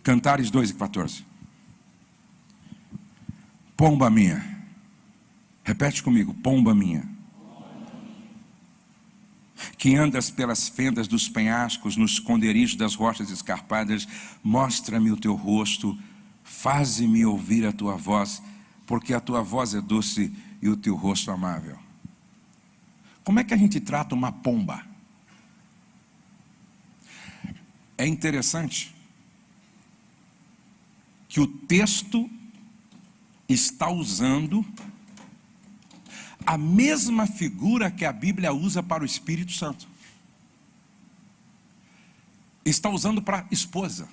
Cantares 2 e 14. Pomba minha. Repete comigo: pomba minha, que andas pelas fendas dos penhascos, nos esconderijos das rochas escarpadas, mostra-me o teu rosto, faze-me ouvir a tua voz, porque a tua voz é doce e o teu rosto amável. Como é que a gente trata uma pomba? É interessante que o texto está usando a mesma figura que a Bíblia usa para o Espírito Santo. Está usando para esposa.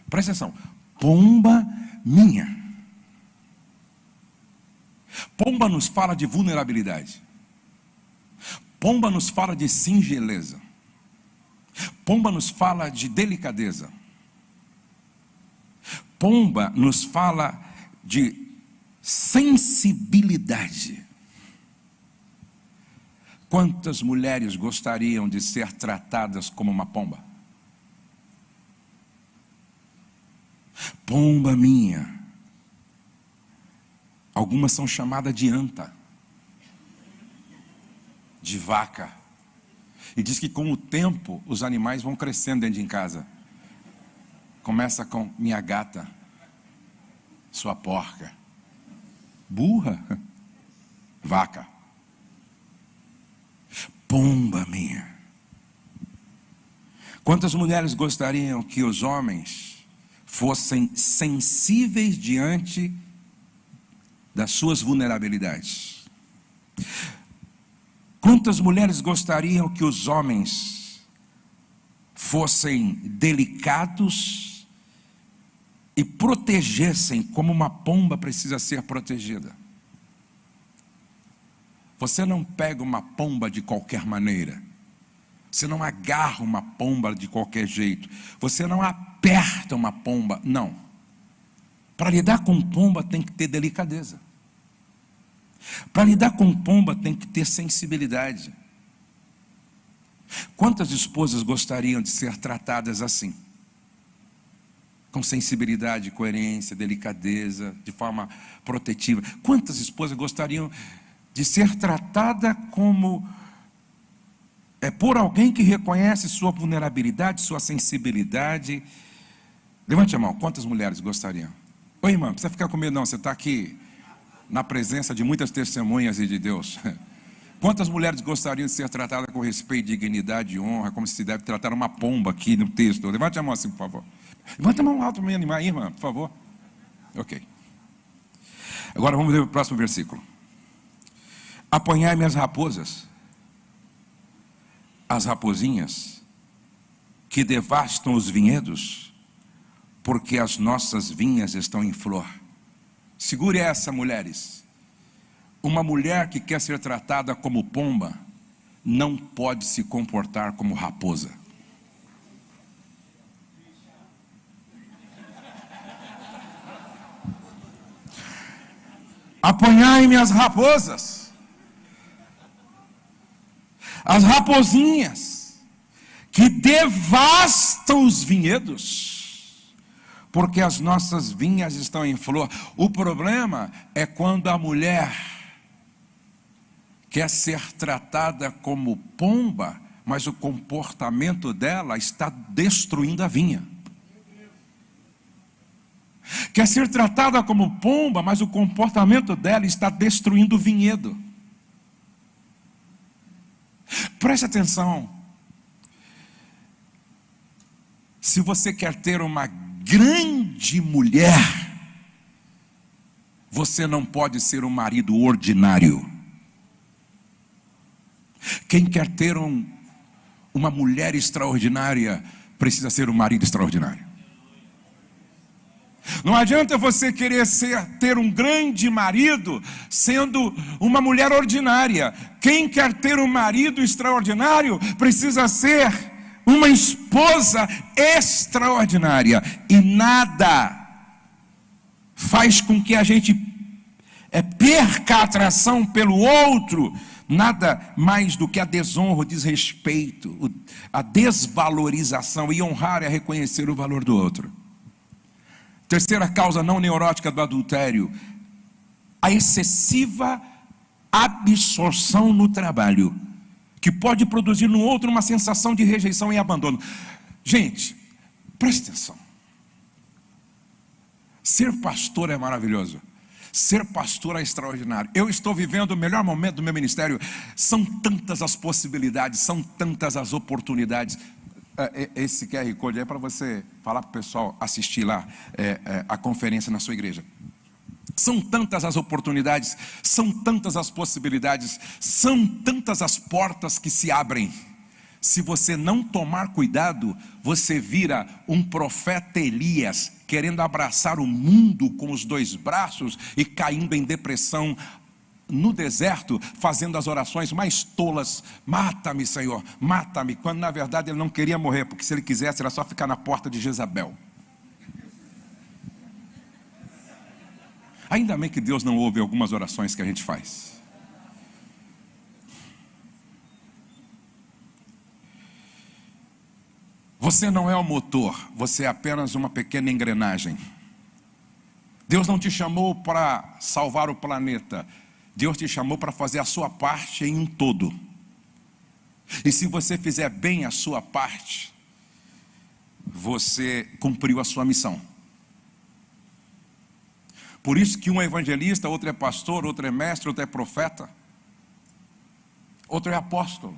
Presta atenção. Pomba minha. Pomba nos fala de vulnerabilidade. Pomba nos fala de singeleza. Pomba nos fala de delicadeza. Pomba nos fala de sensibilidade. Quantas mulheres gostariam de ser tratadas como uma pomba? Pomba minha. Algumas são chamadas de anta, de vaca. E diz que com o tempo os animais vão crescendo dentro de casa. Começa com minha gata, sua porca, burra, vaca. Pomba minha. Quantas mulheres gostariam que os homens fossem sensíveis diante das suas vulnerabilidades? Quantas mulheres gostariam que os homens fossem delicados e protegessem como uma pomba precisa ser protegida? Você não pega uma pomba de qualquer maneira. Você não agarra uma pomba de qualquer jeito. Você não aperta uma pomba, não. Para lidar com pomba tem que ter delicadeza. Para lidar com pomba tem que ter sensibilidade. Quantas esposas gostariam de ser tratadas assim? Com sensibilidade, coerência, delicadeza, de forma protetiva. Quantas esposas gostariam de ser tratada como por alguém que reconhece sua vulnerabilidade, sua sensibilidade? Levante a mão, quantas mulheres gostariam? Oi, irmã, não precisa ficar com medo não, você está aqui na presença de muitas testemunhas e de Deus. Quantas mulheres gostariam de ser tratadas com respeito, dignidade e honra, como se deve tratar uma pomba aqui no texto? Levante a mão assim, por favor. Levante a mão alto para me animar, irmã, por favor. Ok. Agora vamos ler o próximo versículo. Apanhai-me as raposas, as rapozinhas, que devastam os vinhedos, porque as nossas vinhas estão em flor. Segure essa, mulheres. Uma mulher que quer ser tratada como pomba, não pode se comportar como raposa. Apanhai-me as raposas, as rapozinhas, que devastam os vinhedos, porque as nossas vinhas estão em flor. O problema é quando a mulher quer ser tratada como pomba, mas o comportamento dela está destruindo a vinha. Quer ser tratada como pomba, mas o comportamento dela está destruindo o vinhedo. Preste atenção. Se você quer ter uma grande mulher, você não pode ser um marido ordinário. Quem quer ter uma mulher extraordinária, precisa ser um marido extraordinário. Não adianta você querer ter um grande marido sendo uma mulher ordinária. Quem quer ter um marido extraordinário precisa ser uma esposa extraordinária. E nada faz com que a gente perca a atração pelo outro, nada mais do que a desonra, o desrespeito, a desvalorização. E honrar é reconhecer o valor do outro. Terceira causa não neurótica do adultério: a excessiva absorção no trabalho, que pode produzir no outro uma sensação de rejeição e abandono. Gente, preste atenção. Ser pastor é maravilhoso. Ser pastor é extraordinário. Eu estou vivendo o melhor momento do meu ministério. São tantas as possibilidades, são tantas as oportunidades. esse QR Code aí para você falar para o pessoal assistir lá a conferência na sua igreja. São tantas as oportunidades, são tantas as possibilidades, são tantas as portas que se abrem. Se você não tomar cuidado, você vira um profeta Elias, querendo abraçar o mundo com os dois braços e caindo em depressão no deserto, fazendo as orações mais tolas: mata-me, Senhor, mata-me, quando na verdade ele não queria morrer, porque se ele quisesse era só ficar na porta de Jezabel. Ainda bem que Deus não ouve algumas orações que a gente faz. Você não é o motor, você é apenas uma pequena engrenagem. Deus não te chamou para salvar o planeta, Deus te chamou para fazer a sua parte em um todo. E se você fizer bem a sua parte, você cumpriu a sua missão. Por isso que um é evangelista, outro é pastor, outro é mestre, outro é profeta, outro é apóstolo.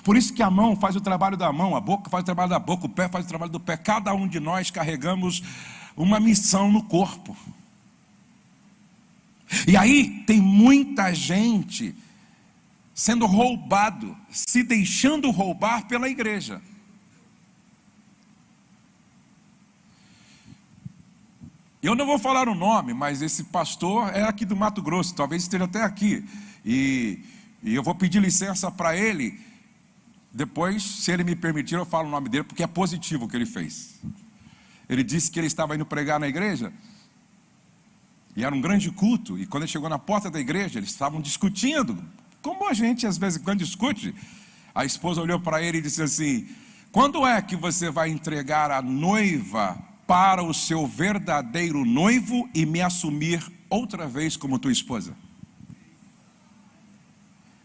Por isso que a mão faz o trabalho da mão, a boca faz o trabalho da boca, o pé faz o trabalho do pé. Cada um de nós carregamos uma missão no corpo. E aí tem muita gente sendo roubado, se deixando roubar pela igreja. Eu não vou falar o nome, mas esse pastor é aqui do Mato Grosso, talvez esteja até aqui. E eu vou pedir licença para ele. Depois, se ele me permitir, eu falo o nome dele, porque é positivo o que ele fez. Ele disse que ele estava indo pregar na igreja, e era um grande culto, e quando ele chegou na porta da igreja, eles estavam discutindo, como a gente às vezes quando discute. A esposa olhou para ele e disse assim: quando é que você vai entregar a noiva para o seu verdadeiro noivo e me assumir outra vez como tua esposa?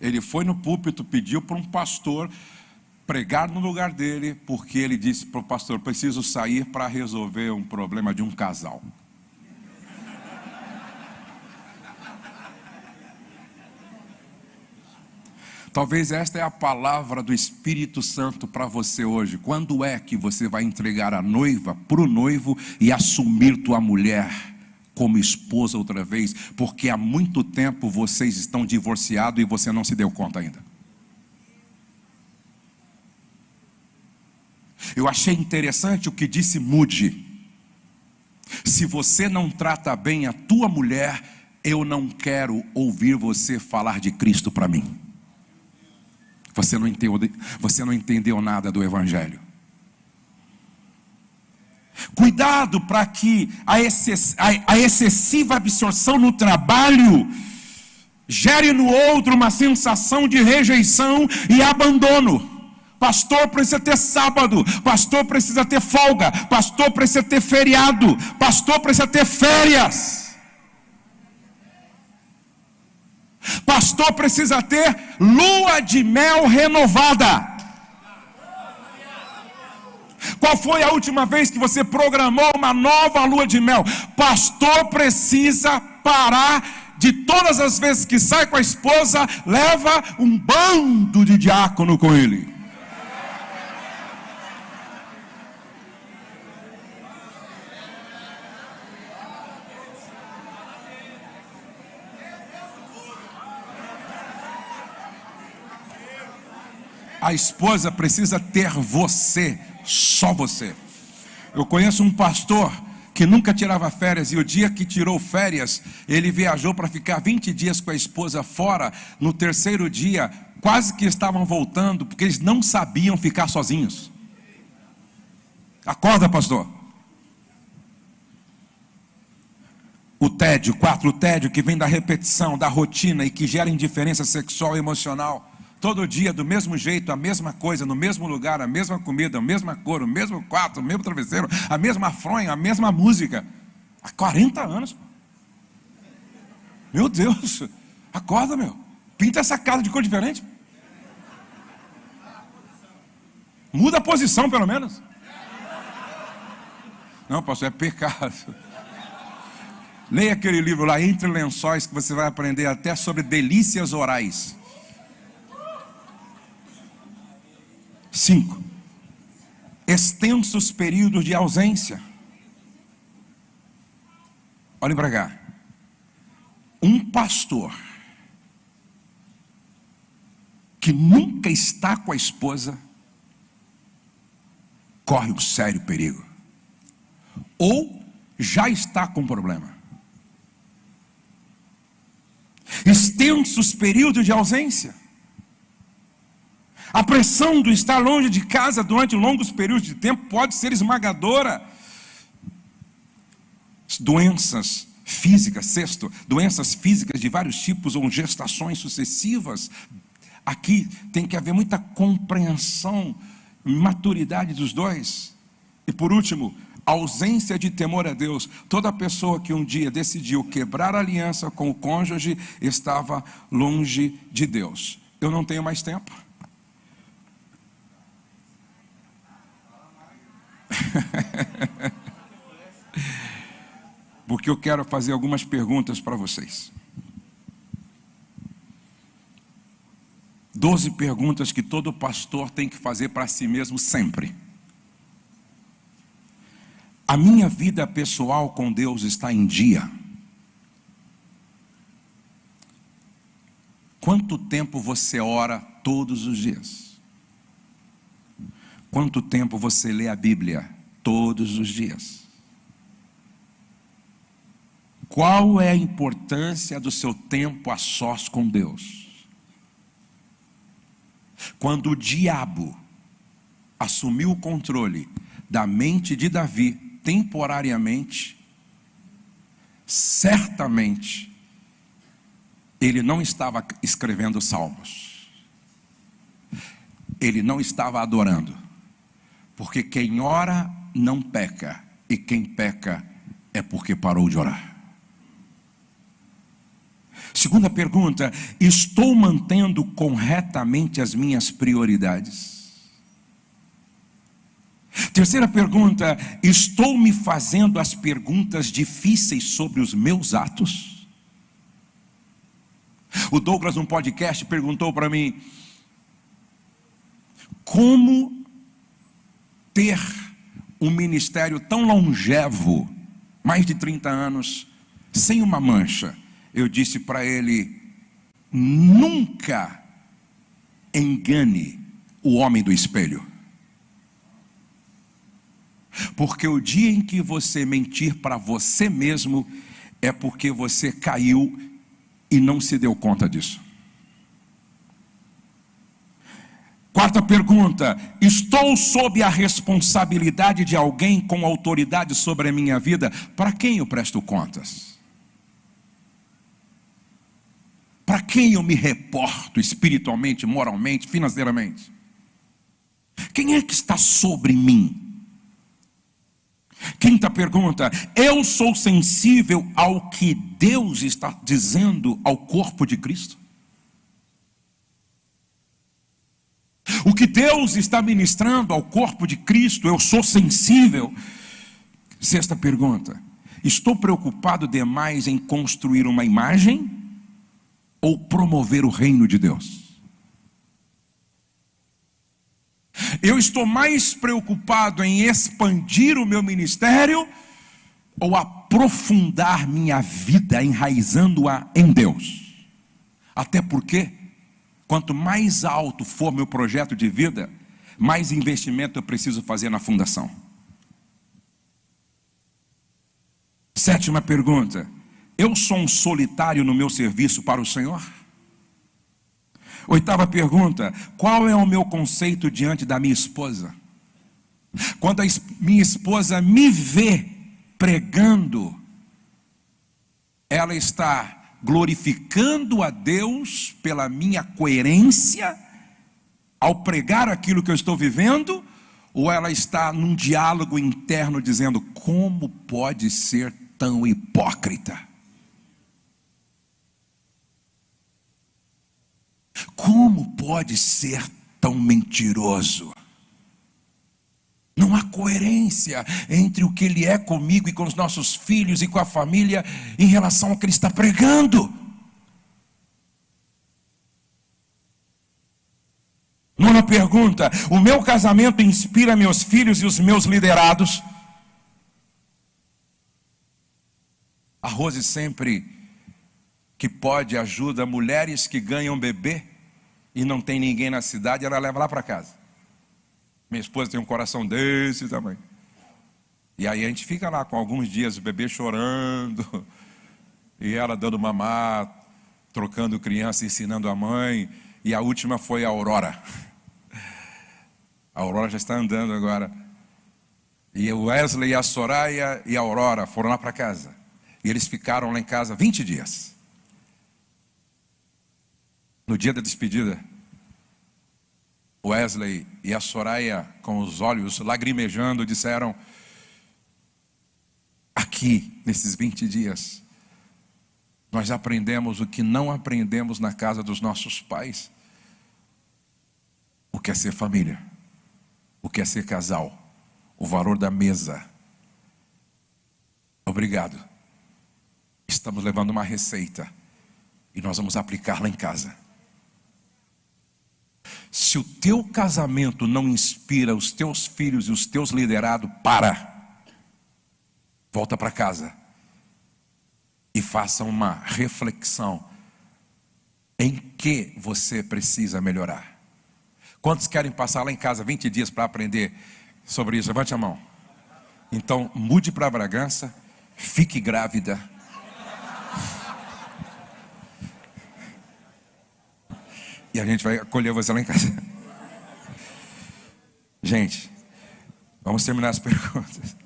Ele foi no púlpito, pediu para um pastor pregar no lugar dele, porque ele disse para o pastor: preciso sair para resolver um problema de um casal. Talvez esta é a palavra do Espírito Santo para você hoje. Quando é que você vai entregar a noiva para o noivo e assumir tua mulher como esposa outra vez? Porque há muito tempo vocês estão divorciados e você não se deu conta ainda. Eu achei interessante o que disse Moody: se você não trata bem a tua mulher, eu não quero ouvir você falar de Cristo para mim. Você não entendeu nada do Evangelho. Cuidado para que a excessiva absorção no trabalho gere no outro uma sensação de rejeição e abandono. Pastor precisa ter sábado, pastor precisa ter folga, pastor precisa ter feriado, pastor precisa ter férias. Pastor precisa ter lua de mel renovada. Qual foi a última vez que você programou uma nova lua de mel? Pastor precisa parar de todas as vezes que sai com a esposa, leva um bando de diácono com ele. A esposa precisa ter você, só você. Eu conheço um pastor que nunca tirava férias, e o dia que tirou férias, ele viajou para ficar 20 dias com a esposa fora. No terceiro dia, quase que estavam voltando, porque eles não sabiam ficar sozinhos. Acorda, pastor. O tédio que vem da repetição, da rotina e que gera indiferença sexual e emocional. Todo dia, do mesmo jeito, a mesma coisa, no mesmo lugar, a mesma comida, a mesma cor, o mesmo quarto, o mesmo travesseiro, a mesma fronha, a mesma música. Há 40 anos. Meu Deus, acorda, meu. Pinta essa casa de cor diferente. Muda a posição, pelo menos. Não, pastor, é pecado. Leia aquele livro lá, Entre Lençóis, que você vai aprender até sobre delícias orais. 5. Extensos períodos de ausência. Olhem para cá. Um pastor que nunca está com a esposa corre um sério perigo. Ou já está com problema. Extensos períodos de ausência. A pressão do estar longe de casa durante longos períodos de tempo pode ser esmagadora. Doenças físicas, sexto, doenças físicas de vários tipos ou gestações sucessivas. Aqui tem que haver muita compreensão, maturidade dos dois. E por último, ausência de temor a Deus. Toda pessoa que um dia decidiu quebrar a aliança com o cônjuge estava longe de Deus. Eu não tenho mais tempo. Porque eu quero fazer algumas perguntas para vocês. 12 perguntas que todo pastor tem que fazer para si mesmo sempre. A minha vida pessoal com Deus está em dia? Quanto tempo você ora todos os dias? Quanto tempo você lê a Bíblia todos os dias? Qual é a importância do seu tempo a sós com Deus? Quando o diabo assumiu o controle da mente de Davi, temporariamente, certamente, ele não estava escrevendo salmos. Ele não estava adorando. Porque quem ora não peca, e quem peca é porque parou de orar. Segunda pergunta: estou mantendo corretamente as minhas prioridades? Terceira pergunta: estou me fazendo as perguntas difíceis sobre os meus atos? O Douglas, num podcast, perguntou para mim: como ter um ministério tão longevo, mais de 30 anos, sem uma mancha? Eu disse para ele: nunca engane o homem do espelho. Porque o dia em que você mentir para você mesmo, é porque você caiu e não se deu conta disso. Quarta pergunta: estou sob a responsabilidade de alguém com autoridade sobre a minha vida? Para quem eu presto contas? Para quem eu me reporto espiritualmente, moralmente, financeiramente? Quem é que está sobre mim? Quinta pergunta: eu sou sensível ao que Deus está dizendo ao corpo de Cristo? O que Deus está ministrando ao corpo de Cristo, eu sou sensível? Sexta pergunta: estou preocupado demais em construir uma imagem ou promover o reino de Deus? Eu estou mais preocupado em expandir o meu ministério ou aprofundar minha vida, enraizando-a em Deus? Até porque, quanto mais alto for meu projeto de vida, mais investimento eu preciso fazer na fundação. Sétima pergunta: eu sou um solitário no meu serviço para o Senhor? Oitava pergunta: qual é o meu conceito diante da minha esposa? Quando minha esposa me vê pregando, ela está glorificando a Deus pela minha coerência ao pregar aquilo que eu estou vivendo, ou ela está num diálogo interno dizendo: como pode ser tão hipócrita? Como pode ser tão mentiroso? Não há coerência entre o que ele é comigo e com os nossos filhos e com a família em relação ao que ele está pregando. Nona pergunta: o meu casamento inspira meus filhos e os meus liderados? A Rose sempre que pode ajuda mulheres que ganham bebê e não tem ninguém na cidade, ela leva lá para casa. Minha esposa tem um coração desse tamanho. E aí a gente fica lá com alguns dias o bebê chorando, e ela dando mamar, trocando criança, ensinando a mãe. E a última foi a Aurora. A Aurora já está andando agora. E o Wesley, a Soraya e a Aurora foram lá para casa. E eles ficaram lá em casa 20 dias. No dia da despedida, o Wesley e a Soraya, com os olhos lagrimejando, disseram: aqui, nesses 20 dias, nós aprendemos o que não aprendemos na casa dos nossos pais. O que é ser família, o que é ser casal, o valor da mesa. Obrigado. Estamos levando uma receita e nós vamos aplicar lá em casa. Se o teu casamento não inspira os teus filhos e os teus liderados, volta para casa e faça uma reflexão em que você precisa melhorar. Quantos querem passar lá em casa 20 dias para aprender sobre isso? Levante a mão. Então mude para Bragança, fique grávida. E a gente vai acolher você lá em casa. Gente, vamos terminar as perguntas.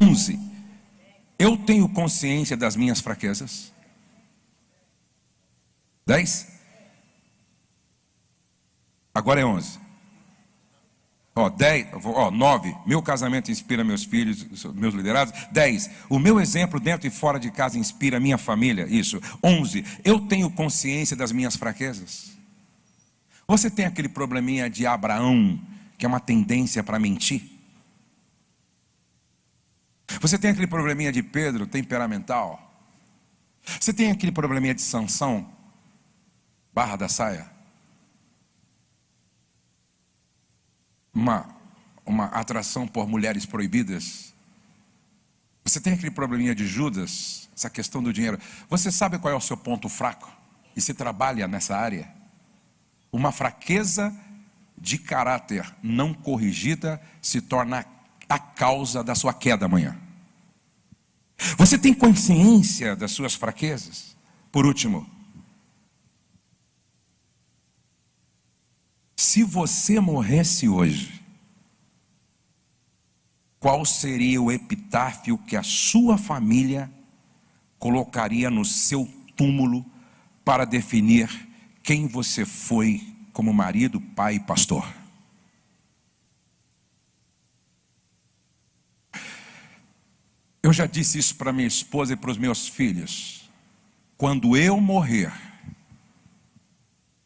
11. Eu tenho consciência das minhas fraquezas. 10. Agora é 11. 9. Meu casamento inspira meus filhos, meus liderados. 10. O meu exemplo dentro e fora de casa inspira minha família. Isso. 11. Eu tenho consciência das minhas fraquezas. Você tem aquele probleminha de Abraão, que é uma tendência para mentir? Você tem aquele probleminha de Pedro, temperamental? Você tem aquele probleminha de Sansão, barra da saia? Uma atração por mulheres proibidas? Você tem aquele probleminha de Judas, essa questão do dinheiro? Você sabe qual é o seu ponto fraco? E se trabalha nessa área? Uma fraqueza de caráter não corrigida se torna a causa da sua queda amanhã. Você tem consciência das suas fraquezas? Por último, se você morresse hoje, qual seria o epitáfio que a sua família colocaria no seu túmulo para definir quem você foi como marido, pai e pastor? Eu já disse isso para minha esposa e para os meus filhos. Quando eu morrer,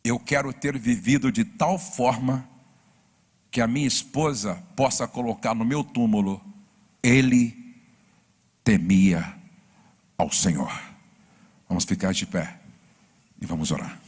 eu quero ter vivido de tal forma que a minha esposa possa colocar no meu túmulo: ele temia ao Senhor. Vamos ficar de pé e vamos orar.